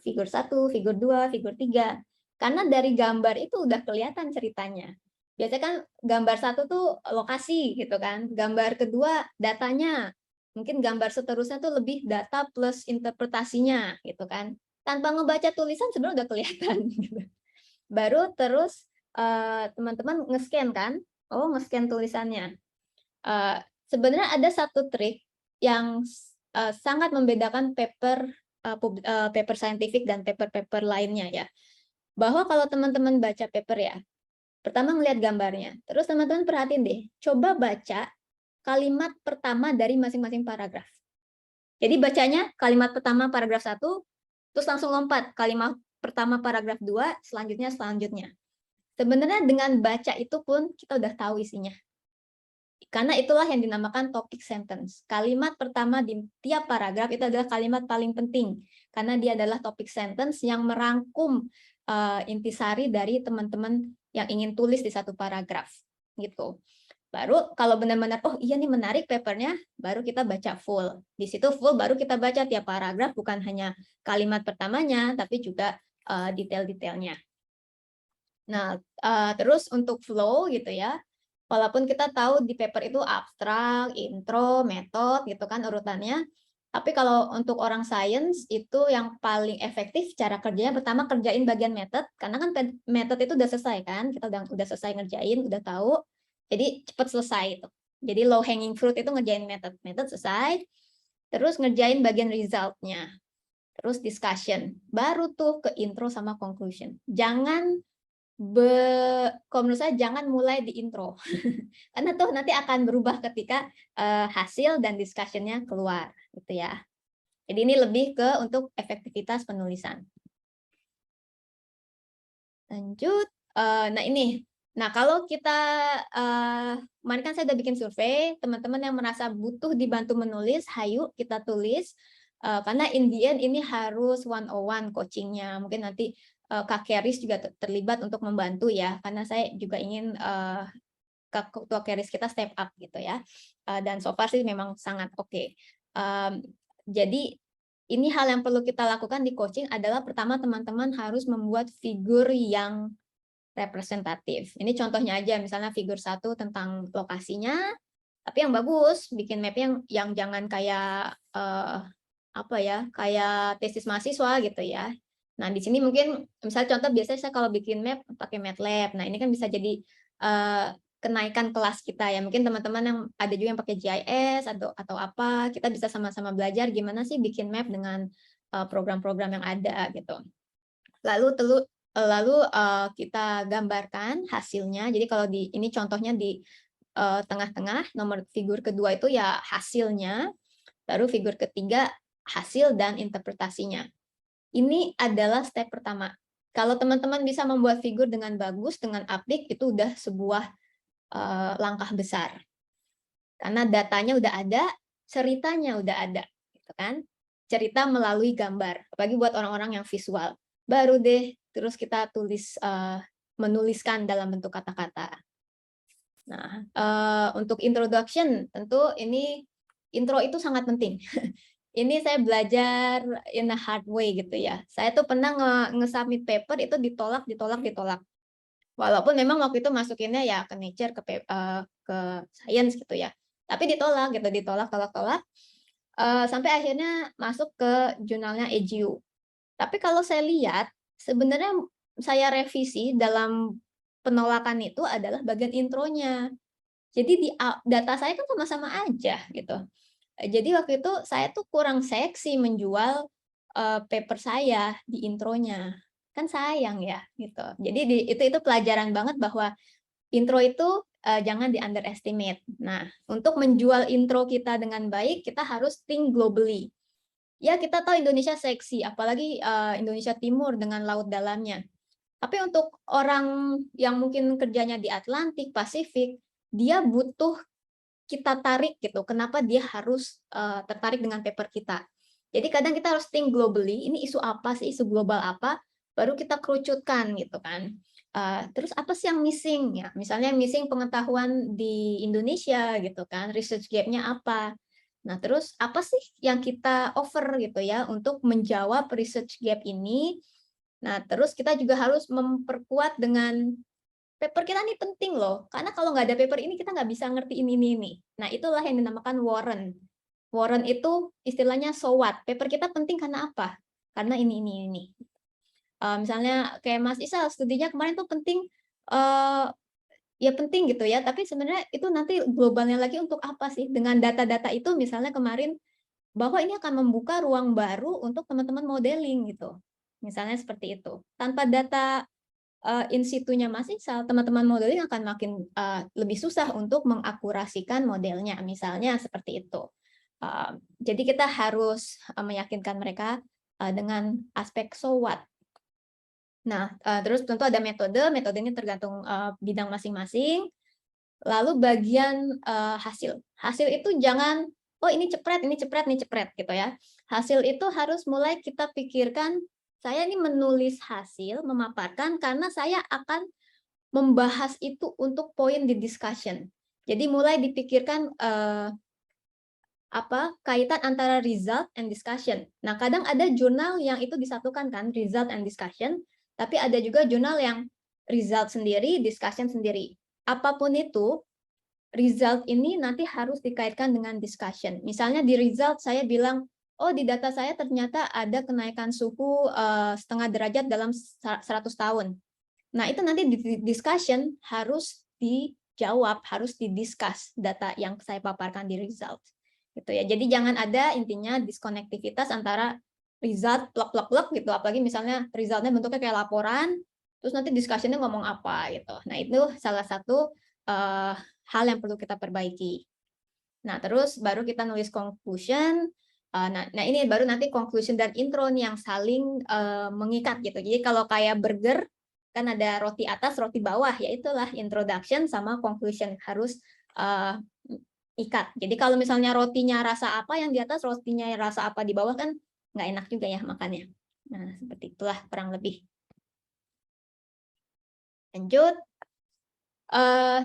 figur 1, figur 2, figur 3. Karena dari gambar itu udah kelihatan ceritanya. Biasanya kan gambar 1 tuh lokasi gitu kan. Gambar kedua datanya. Mungkin gambar seterusnya tuh lebih data plus interpretasinya gitu kan. Tanpa ngebaca tulisan sebenarnya udah kelihatan gitu. Baru terus teman-teman nge-scan kan. Oh, nge-scan tulisannya. Sebenarnya ada satu trik yang sangat membedakan paper scientific dan paper-paper lainnya ya. Bahwa kalau teman-teman baca paper ya, pertama ngelihat gambarnya, terus teman-teman perhatiin deh, coba baca kalimat pertama dari masing-masing paragraf. Jadi bacanya kalimat pertama paragraf 1, terus langsung lompat kalimat pertama paragraf 2, selanjutnya. Sebenarnya dengan baca itu pun kita udah tahu isinya. Karena itulah yang dinamakan topic sentence. Kalimat pertama di tiap paragraf itu adalah kalimat paling penting. Karena dia adalah topic sentence yang merangkum intisari dari teman-teman yang ingin tulis di satu paragraf. Gitu. Baru kalau benar-benar, oh iya nih menarik papernya, baru kita baca full. Di situ full baru kita baca tiap paragraf, bukan hanya kalimat pertamanya, tapi juga detail-detailnya. Nah, terus untuk flow gitu ya, walaupun kita tahu di paper itu abstrak, intro, metode gitu kan urutannya, tapi kalau untuk orang sains itu yang paling efektif cara kerjanya pertama kerjain bagian method, karena kan metode itu udah selesai kan, kita udah selesai ngerjain, udah tahu, jadi cepat selesai itu. Jadi low hanging fruit itu ngerjain method selesai, terus ngerjain bagian resultnya, terus discussion, baru tuh ke intro sama conclusion. Kalau menurut saya jangan mulai di intro, karena tuh nanti akan berubah ketika hasil dan discussion-nya keluar, gitu ya. Jadi ini lebih ke untuk efektivitas penulisan. Lanjut, nah ini, nah kalau kita, kemarin kan saya udah bikin survei, teman-teman yang merasa butuh dibantu menulis, hayu kita tulis, karena in the end ini harus 101 coachingnya, mungkin nanti Kak Keris juga terlibat untuk membantu ya, karena saya juga ingin Ketua Keris kita step up gitu ya, dan so far sih memang sangat oke. Jadi ini hal yang perlu kita lakukan di coaching adalah pertama teman-teman harus membuat figur yang representatif. Ini contohnya aja, misalnya figur 1 tentang lokasinya, tapi yang bagus, bikin map yang jangan kayak apa ya, kayak tesis mahasiswa gitu ya. Nah, di sini mungkin misalnya contoh biasanya saya kalau bikin map pakai MATLAB. Nah, ini kan bisa jadi kenaikan kelas kita ya. Mungkin teman-teman yang ada juga yang pakai GIS atau apa, kita bisa sama-sama belajar gimana sih bikin map dengan program-program yang ada gitu. Lalu kita gambarkan hasilnya. Jadi kalau ini contohnya di tengah-tengah, nomor figur kedua itu ya hasilnya, baru figur ketiga hasil dan interpretasinya. Ini adalah step pertama. Kalau teman-teman bisa membuat figur dengan bagus, dengan apik, itu udah sebuah langkah besar. Karena datanya udah ada, ceritanya udah ada, gitu kan? Cerita melalui gambar, apalagi buat orang-orang yang visual. Baru deh, terus kita menuliskan dalam bentuk kata-kata. Nah, untuk introduction, tentu ini intro itu sangat penting. Ini saya belajar in a hard way gitu ya. Saya tuh pernah nge-submit paper itu ditolak. Walaupun memang waktu itu masukinnya ya ke Nature, ke Science gitu ya. Tapi ditolak gitu, tolak. Sampai akhirnya masuk ke jurnalnya EGU. Tapi kalau saya lihat, sebenarnya saya revisi dalam penolakan itu adalah bagian intronya. Jadi di data saya kan sama-sama aja gitu. Jadi waktu itu saya tuh kurang seksi menjual paper saya di intronya, kan sayang ya gitu. Jadi itu pelajaran banget bahwa intro itu jangan di underestimate. Nah, untuk menjual intro kita dengan baik, kita harus think globally. Ya kita tahu Indonesia seksi, apalagi Indonesia Timur dengan laut dalamnya. Tapi untuk orang yang mungkin kerjanya di Atlantik, Pasifik, dia butuh kita tarik gitu. Kenapa dia harus tertarik dengan paper kita? Jadi kadang kita harus think globally. Ini isu apa sih? Isu global apa? Baru kita kerucutkan gitu kan. Terus apa sih yang missing ya? Misalnya missing pengetahuan di Indonesia gitu kan. Research gap-nya apa? Nah terus apa sih yang kita offer gitu ya untuk menjawab research gap ini? Nah terus kita juga harus memperkuat dengan paper kita ini penting loh, karena kalau nggak ada paper ini kita nggak bisa ngerti ini. Nah itulah yang dinamakan warrant. Warren itu istilahnya so what? Paper kita penting karena apa? Karena ini. Misalnya kayak Mas Isal, studinya kemarin tuh penting, ya penting gitu ya, tapi sebenarnya itu nanti globalnya lagi untuk apa sih? Dengan data-data itu misalnya kemarin, bahwa ini akan membuka ruang baru untuk teman-teman modeling gitu. Misalnya seperti itu. Tanpa data in situ-nya Mas Isal, teman-teman modeling akan makin lebih susah untuk mengakurasikan modelnya, misalnya seperti itu. Jadi kita harus meyakinkan mereka dengan aspek so what. Nah, terus tentu ada metode ini tergantung bidang masing-masing. Lalu bagian hasil itu jangan, oh ini cepret gitu ya. Hasil itu harus mulai kita pikirkan, saya ini menulis hasil, memaparkan karena saya akan membahas itu untuk poin di discussion. Jadi mulai dipikirkan kaitan antara result and discussion. Nah, kadang ada jurnal yang itu disatukan kan, result and discussion, tapi ada juga jurnal yang result sendiri, discussion sendiri. Apapun itu, result ini nanti harus dikaitkan dengan discussion. Misalnya di result saya bilang, oh di data saya ternyata ada kenaikan suhu 0,5 derajat dalam 100 tahun. Nah, itu nanti di discussion harus dijawab, harus didiscuss data yang saya paparkan di result. Gitu ya. Jadi jangan ada intinya diskonektivitas antara result plek gitu, apalagi misalnya resultnya bentuknya kayak laporan, terus nanti discussion-nya ngomong apa gitu. Nah, itu salah satu hal yang perlu kita perbaiki. Nah, terus baru kita nulis conclusion. Nah, ini baru nanti conclusion dan intro nih yang saling mengikat gitu. Jadi kalau kayak burger kan ada roti atas, roti bawah, ya itulah introduction sama conclusion harus ikat. Jadi kalau misalnya rotinya rasa apa yang di atas, rotinya rasa apa di bawah kan nggak enak juga ya makannya. Nah, seperti itulah kurang lebih. Lanjut.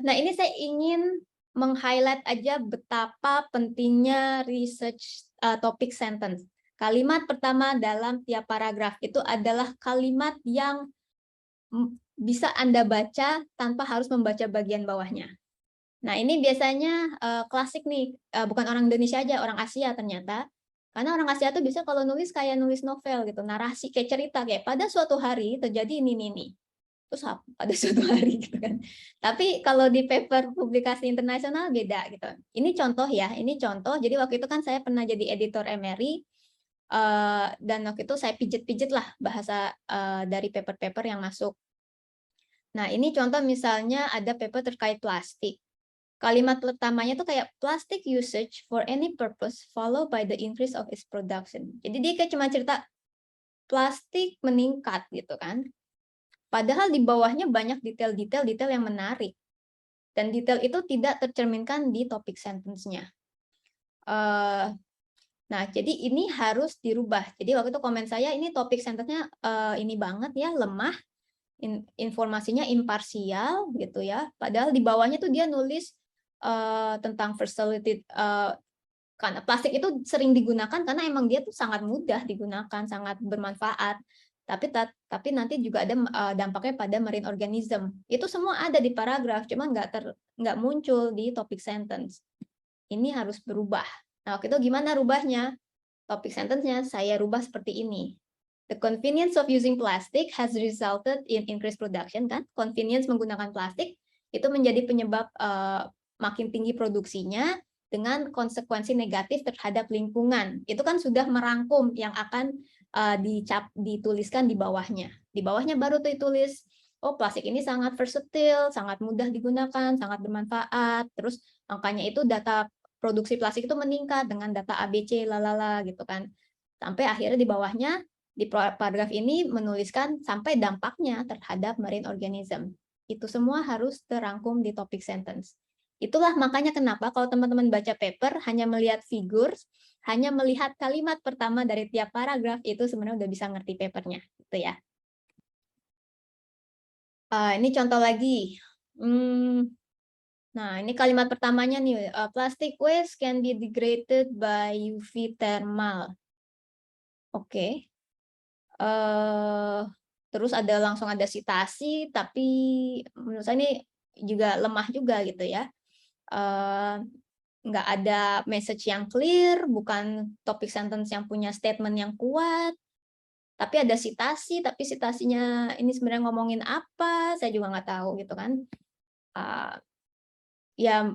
Nah, ini saya ingin meng-highlight aja betapa pentingnya research topic sentence. Kalimat pertama dalam tiap paragraf itu adalah kalimat yang bisa Anda baca tanpa harus membaca bagian bawahnya. Nah, ini biasanya klasik nih, bukan orang Indonesia aja, orang Asia ternyata. Karena orang Asia tuh bisa kalau nulis kayak nulis novel gitu, narasi kayak cerita kayak pada suatu hari terjadi ini. Terus pada suatu hari gitu kan. Tapi kalau di paper publikasi internasional beda gitu. Ini contoh ya, ini contoh. Jadi waktu itu kan saya pernah jadi editor MRI dan waktu itu saya pijet-pijet lah bahasa dari paper-paper yang masuk. Nah, ini contoh misalnya ada paper terkait plastik. Kalimat pertamanya tuh kayak plastic usage for any purpose followed by the increase of its production. Jadi dia kayak cuma cerita plastik meningkat gitu kan. Padahal di bawahnya banyak detail yang menarik. Dan detail itu tidak tercerminkan di topik sentence-nya. Nah, jadi ini harus dirubah. Jadi waktu itu komen saya, ini topik sentence-nya ini banget ya, lemah. Informasinya imparsial gitu ya. Padahal di bawahnya tuh dia nulis tentang facility, karena plastik itu sering digunakan karena emang dia tuh sangat mudah digunakan, sangat bermanfaat. Tapi nanti juga ada dampaknya pada marine organism. Itu semua ada di paragraf, cuma nggak muncul di topik sentence. Ini harus berubah. Nah, waktu itu gimana rubahnya? Topik sentence-nya saya rubah seperti ini. The convenience of using plastic has resulted in increased production, kan? Convenience menggunakan plastik itu menjadi penyebab makin tinggi produksinya dengan konsekuensi negatif terhadap lingkungan. Itu kan sudah merangkum yang akan dituliskan di bawahnya. Di bawahnya baru tuh ditulis, oh plastik ini sangat versatile, sangat mudah digunakan, sangat bermanfaat. Terus makanya itu data produksi plastik itu meningkat dengan data ABC lalala gitu kan. Sampai akhirnya di bawahnya di paragraf ini menuliskan sampai dampaknya terhadap marine organism. Itu semua harus terangkum di topik sentence. Itulah makanya kenapa kalau teman-teman baca paper hanya melihat figures, hanya melihat kalimat pertama dari tiap paragraf itu sebenarnya udah bisa ngerti papernya, gitu ya. Ini contoh lagi. Nah, ini kalimat pertamanya nih, plastic waste can be degraded by UV thermal. Oke. Terus langsung ada sitasi, tapi menurut saya ini juga lemah juga gitu ya. nggak ada message yang clear, bukan topic sentence yang punya statement yang kuat, tapi ada citasi, tapi citasinya ini sebenarnya ngomongin apa, saya juga nggak tahu gitu kan. Ya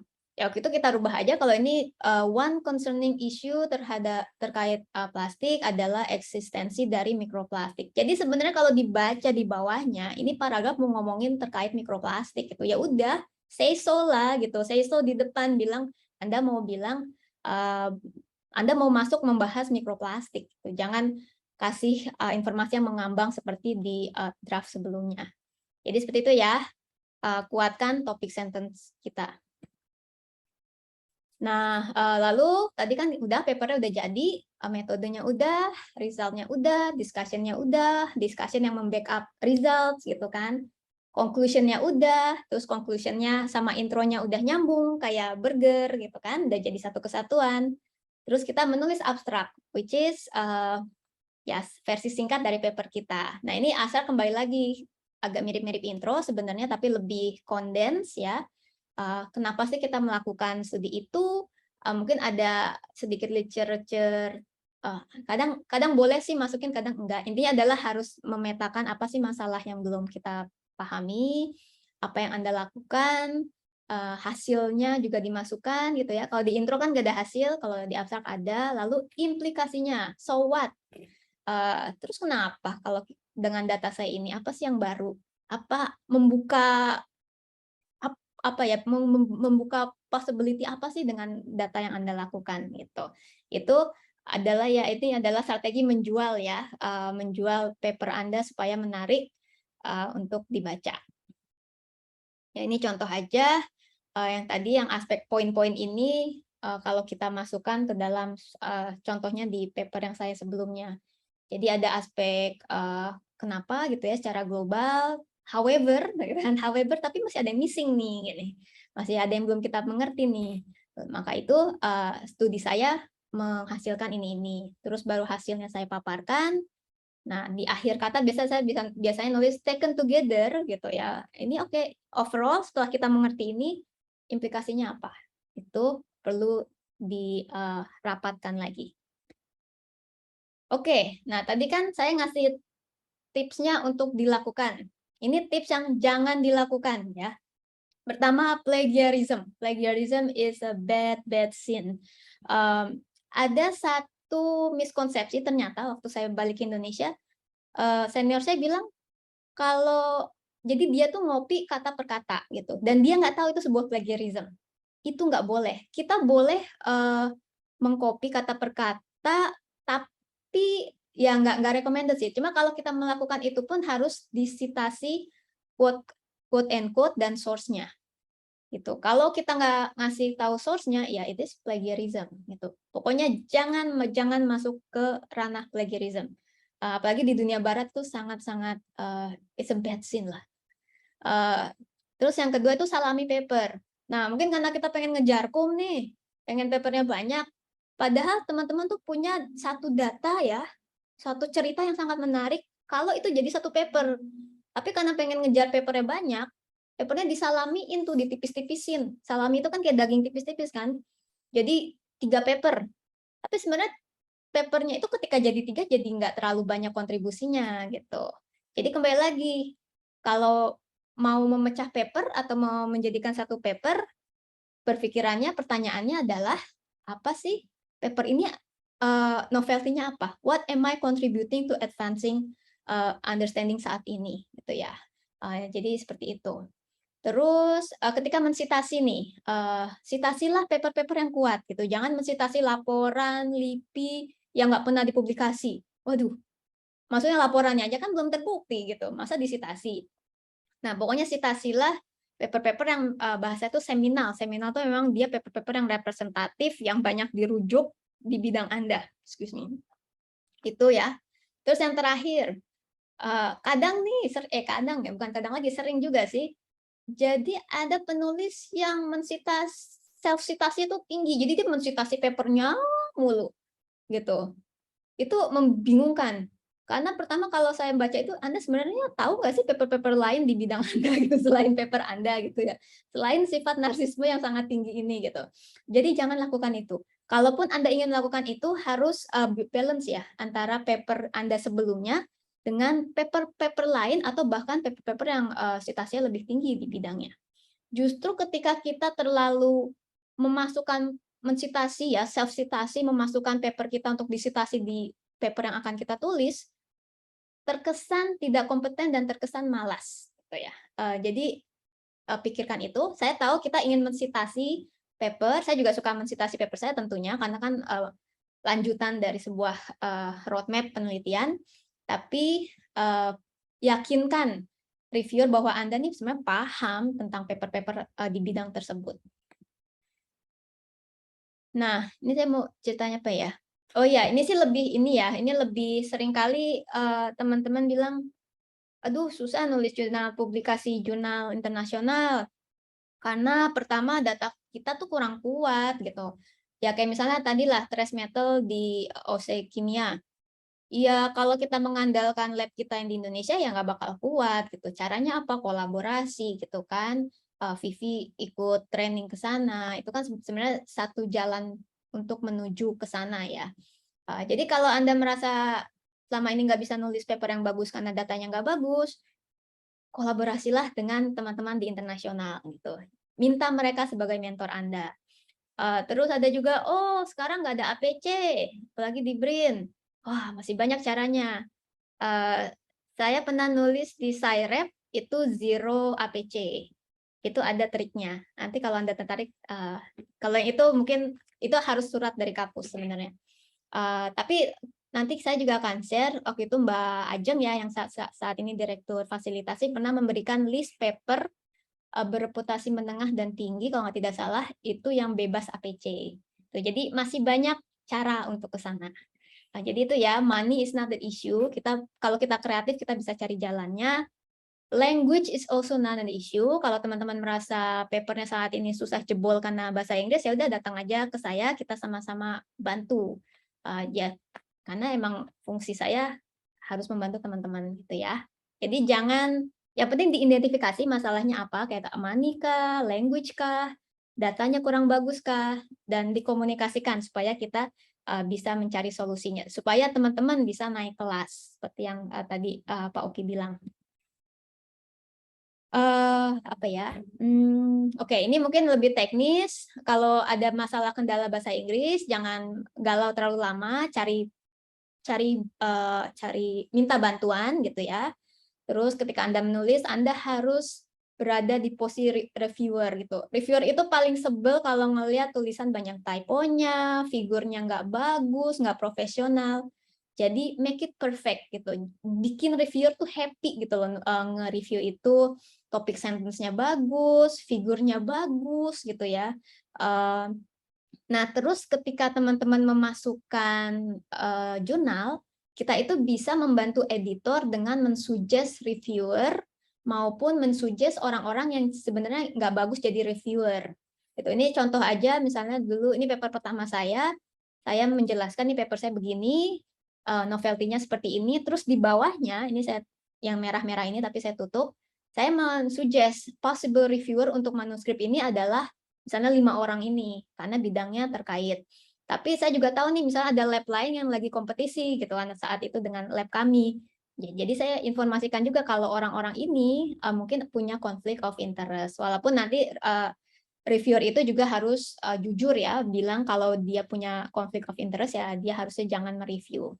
waktu itu kita rubah aja kalau ini one concerning issue terkait plastik adalah eksistensi dari mikroplastik. Jadi sebenarnya kalau dibaca di bawahnya, ini paragraf mau ngomongin terkait mikroplastik gitu. Ya udah, say so lah gitu. Say so di depan bilang Anda mau bilang Anda mau masuk membahas mikroplastik gitu. Jangan kasih informasi yang mengambang seperti di draft sebelumnya. Jadi seperti itu ya. Kuatkan topik sentence kita. Nah, lalu tadi kan udah papernya udah jadi, metodenya udah, resultnya udah, discussion yang membackup results gitu kan, conclusionnya udah, terus conclusionnya sama intronya udah nyambung kayak burger gitu kan, udah jadi satu kesatuan. Terus kita menulis abstrak, which is ya versi singkat dari paper kita. Nah ini asal kembali lagi agak mirip-mirip intro sebenarnya, tapi lebih condensed ya. Kenapa sih kita melakukan studi itu? Mungkin ada sedikit literature, kadang boleh sih masukin, kadang enggak. Intinya adalah harus memetakan apa sih masalah yang belum kita pahami, apa yang Anda lakukan, hasilnya juga dimasukkan gitu ya. Kalau di intro kan nggak ada hasil, kalau di abstrak ada, lalu implikasinya, so what? Terus kenapa kalau dengan data saya ini, apa sih yang baru? Apa membuka membuka possibility apa sih dengan data yang Anda lakukan gitu. Itu adalah ini adalah strategi menjual ya, menjual paper Anda supaya menarik untuk dibaca. Ya ini contoh aja yang tadi yang aspek poin-poin ini kalau kita masukkan ke dalam contohnya di paper yang saya sebelumnya. Jadi ada aspek kenapa gitu ya secara global. However, tapi masih ada yang missing nih, gini. Masih ada yang belum kita mengerti nih. Maka itu studi saya menghasilkan ini. Terus baru hasilnya saya paparkan. Nah di akhir kata biasanya nulis taken together gitu ya. Ini oke. Overall setelah kita mengerti ini implikasinya apa? Itu perlu dirapatkan lagi. Oke, nah tadi kan saya ngasih tipsnya untuk dilakukan. Ini tips yang jangan dilakukan ya. Pertama, plagiarism. Plagiarism is a bad sin. Ada satu miskonsepsi ternyata waktu saya balik ke Indonesia, senior saya bilang kalau jadi dia tuh ngopi kata per kata gitu, dan dia nggak tahu itu sebuah plagiarism. Itu nggak boleh. Kita boleh mengcopy kata per kata, tapi ya nggak recommended sih. Cuma kalau kita melakukan itu pun harus disitasi quote and quote dan source-nya. Gitu. Kalau kita nggak ngasih tahu source-nya, ya itu plagiarism. Gitu. Pokoknya jangan masuk ke ranah plagiarism. Apalagi di dunia barat tuh sangat-sangat it's a bad sin lah. Terus yang kedua itu salami paper. Nah mungkin karena kita pengen ngejarkum nih, pengen papernya banyak. Padahal teman-teman tuh punya satu data ya, satu cerita yang sangat menarik, kalau itu jadi satu paper. Tapi karena pengen ngejar papernya banyak, papernya disalamiin tuh, ditipis-tipisin. Salami itu kan kayak daging tipis-tipis kan. Jadi 3 paper. Tapi sebenarnya papernya itu ketika jadi 3 jadi nggak terlalu banyak kontribusinya gitu. Jadi kembali lagi, kalau mau memecah paper atau mau menjadikan satu paper, pertanyaannya adalah apa sih paper ini, novelty-nya apa? What am I contributing to advancing understanding saat ini gitu ya. Jadi seperti itu. Terus ketika mensitasi nih, sitasilah paper-paper yang kuat gitu. Jangan mensitasi laporan, LIPI yang nggak pernah dipublikasi. Waduh, maksudnya laporannya aja kan belum terbukti gitu. Masa disitasi? Nah, pokoknya sitasilah paper-paper yang bahasa itu seminal. Seminal itu memang dia paper-paper yang representatif, yang banyak dirujuk di bidang Anda. Excuse me. Itu ya. Terus yang terakhir, kadang nih, kadang ya, bukan kadang lagi, sering juga sih. Jadi ada penulis yang self-citasi itu tinggi. Jadi dia mensitasi papernya mulu. Gitu. Itu membingungkan. Karena pertama kalau saya baca itu, Anda sebenarnya tahu nggak sih paper-paper lain di bidang Anda gitu, selain paper Anda gitu ya. Selain sifat narsisme yang sangat tinggi ini gitu. Jadi jangan lakukan itu. Kalaupun Anda ingin melakukan itu harus balance ya antara paper Anda sebelumnya dengan paper-paper lain atau bahkan paper-paper yang citasinya lebih tinggi di bidangnya. Justru ketika kita terlalu mensitasi ya, self-citasi, memasukkan paper kita untuk disitasi di paper yang akan kita tulis, terkesan tidak kompeten dan terkesan malas gitu ya. Jadi pikirkan itu. Saya tahu kita ingin mensitasi paper, saya juga suka mensitasi paper saya tentunya karena kan lanjutan dari sebuah roadmap penelitian, tapi yakinkan reviewer bahwa Anda nih sebenarnya paham tentang paper-paper di bidang tersebut. Nah, ini saya mau ceritanya apa ya? Oh ya, ini sih lebih ini ya, ini lebih seringkali teman-teman bilang, aduh susah nulis jurnal publikasi jurnal internasional, karena pertama data kita tuh kurang kuat gitu. Ya kayak misalnya tadi lah trace metal di OC Kimia. Iya, kalau kita mengandalkan lab kita yang di Indonesia ya nggak bakal kuat gitu. Caranya apa? Kolaborasi gitu kan. Vivi ikut training ke sana. Itu kan sebenarnya satu jalan untuk menuju ke sana ya. Jadi kalau Anda merasa selama ini nggak bisa nulis paper yang bagus karena datanya nggak bagus, kolaborasilah dengan teman-teman di internasional gitu. Minta mereka sebagai mentor Anda. Terus ada juga, oh sekarang nggak ada APC, apalagi di BRIN. Wah, masih banyak caranya. Saya pernah nulis di SciRep itu zero APC. Itu ada triknya. Nanti kalau Anda tertarik, kalau yang itu mungkin itu harus surat dari kampus sebenarnya. Tapi nanti saya juga akan share, waktu itu Mbak Ajeng ya, yang saat ini Direktur Fasilitasi, pernah memberikan list paper bereputasi menengah dan tinggi, kalau nggak tidak salah, itu yang bebas APC. Jadi masih banyak cara untuk ke sana. Nah, jadi itu ya, money is not the issue. Kalau kita kreatif, kita bisa cari jalannya. Language is also not an issue. Kalau teman-teman merasa papernya saat ini susah jebol karena bahasa Inggris, ya udah datang aja ke saya, kita sama-sama bantu. Ya, karena emang fungsi saya harus membantu teman-teman gitu ya. Jadi jangan, yang penting diidentifikasi masalahnya apa, kayak money kah, language kah, datanya kurang bagus kah, dan dikomunikasikan supaya kita bisa mencari solusinya, supaya teman-teman bisa naik kelas, seperti yang tadi Pak Oki bilang. Apa ya? Oke, ini mungkin lebih teknis. Kalau ada masalah kendala bahasa Inggris, jangan galau terlalu lama, cari minta bantuan gitu ya. Terus ketika Anda menulis, Anda harus berada di posisi reviewer gitu. Reviewer itu paling sebel kalau ngelihat tulisan banyak typonya, figurnya nggak bagus, nggak profesional. Jadi make it perfect gitu. Bikin reviewer tuh happy gitu loh nge-review itu, topik sentence-nya bagus, figurnya bagus gitu ya. Nah, terus ketika teman-teman memasukkan jurnal, kita itu bisa membantu editor dengan mensuggest reviewer maupun mensuggest orang-orang yang sebenarnya nggak bagus jadi reviewer. Gitu. Ini contoh aja, misalnya dulu ini paper pertama saya menjelaskan nih paper saya begini, novelty-nya seperti ini, terus di bawahnya, ini saya yang merah-merah ini tapi saya tutup, saya mensuggest possible reviewer untuk manuskrip ini adalah misalnya 5 orang ini, karena bidangnya terkait. Tapi saya juga tahu nih, misalnya ada lab lain yang lagi kompetisi gitu kan saat itu dengan lab kami. Jadi saya informasikan juga kalau orang-orang ini mungkin punya konflik of interest. Walaupun nanti reviewer itu juga harus jujur ya, bilang kalau dia punya konflik of interest ya dia harusnya jangan mereview.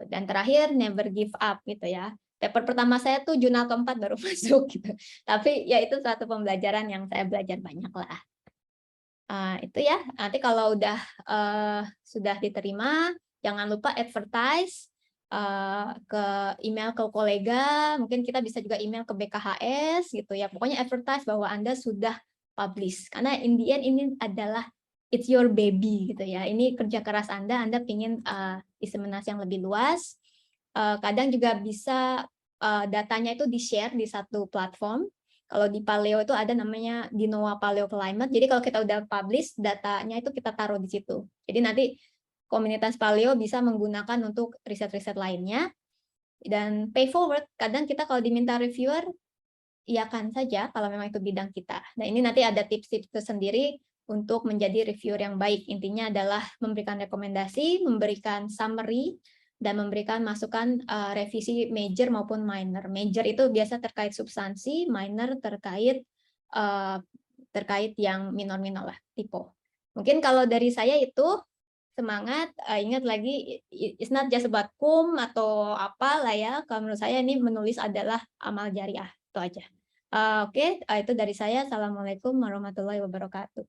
Dan terakhir, never give up gitu ya. Paper pertama saya tuh jurnal keempat baru masuk gitu. Tapi ya itu suatu pembelajaran yang saya belajar banyak lah. Itu ya, nanti kalau udah sudah diterima, jangan lupa advertise ke email ke kolega, mungkin kita bisa juga email ke BKHS gitu ya. Pokoknya advertise bahwa Anda sudah publish. Karena in the end ini adalah it's your baby gitu ya. Ini kerja keras Anda pingin diseminasi yang lebih luas. Kadang juga bisa datanya itu di-share di satu platform. Kalau di Paleo itu ada namanya Dinoa Paleo Climate. Jadi kalau kita udah publish, datanya itu kita taruh di situ. Jadi nanti komunitas Paleo bisa menggunakan untuk riset-riset lainnya. Dan pay forward, kadang kita kalau diminta reviewer, iakan saja kalau memang itu bidang kita. Nah, ini nanti ada tips-tips tersendiri untuk menjadi reviewer yang baik. Intinya adalah memberikan rekomendasi, memberikan summary, dan memberikan masukan revisi major maupun minor. Major itu biasa terkait substansi, minor terkait yang minor-minor lah, typo. Mungkin kalau dari saya itu semangat, ingat lagi, it's not just about kum atau apa lah ya. Kalau menurut saya ini menulis adalah amal jariah, itu aja. Oke, itu dari saya. Assalamualaikum warahmatullahi wabarakatuh.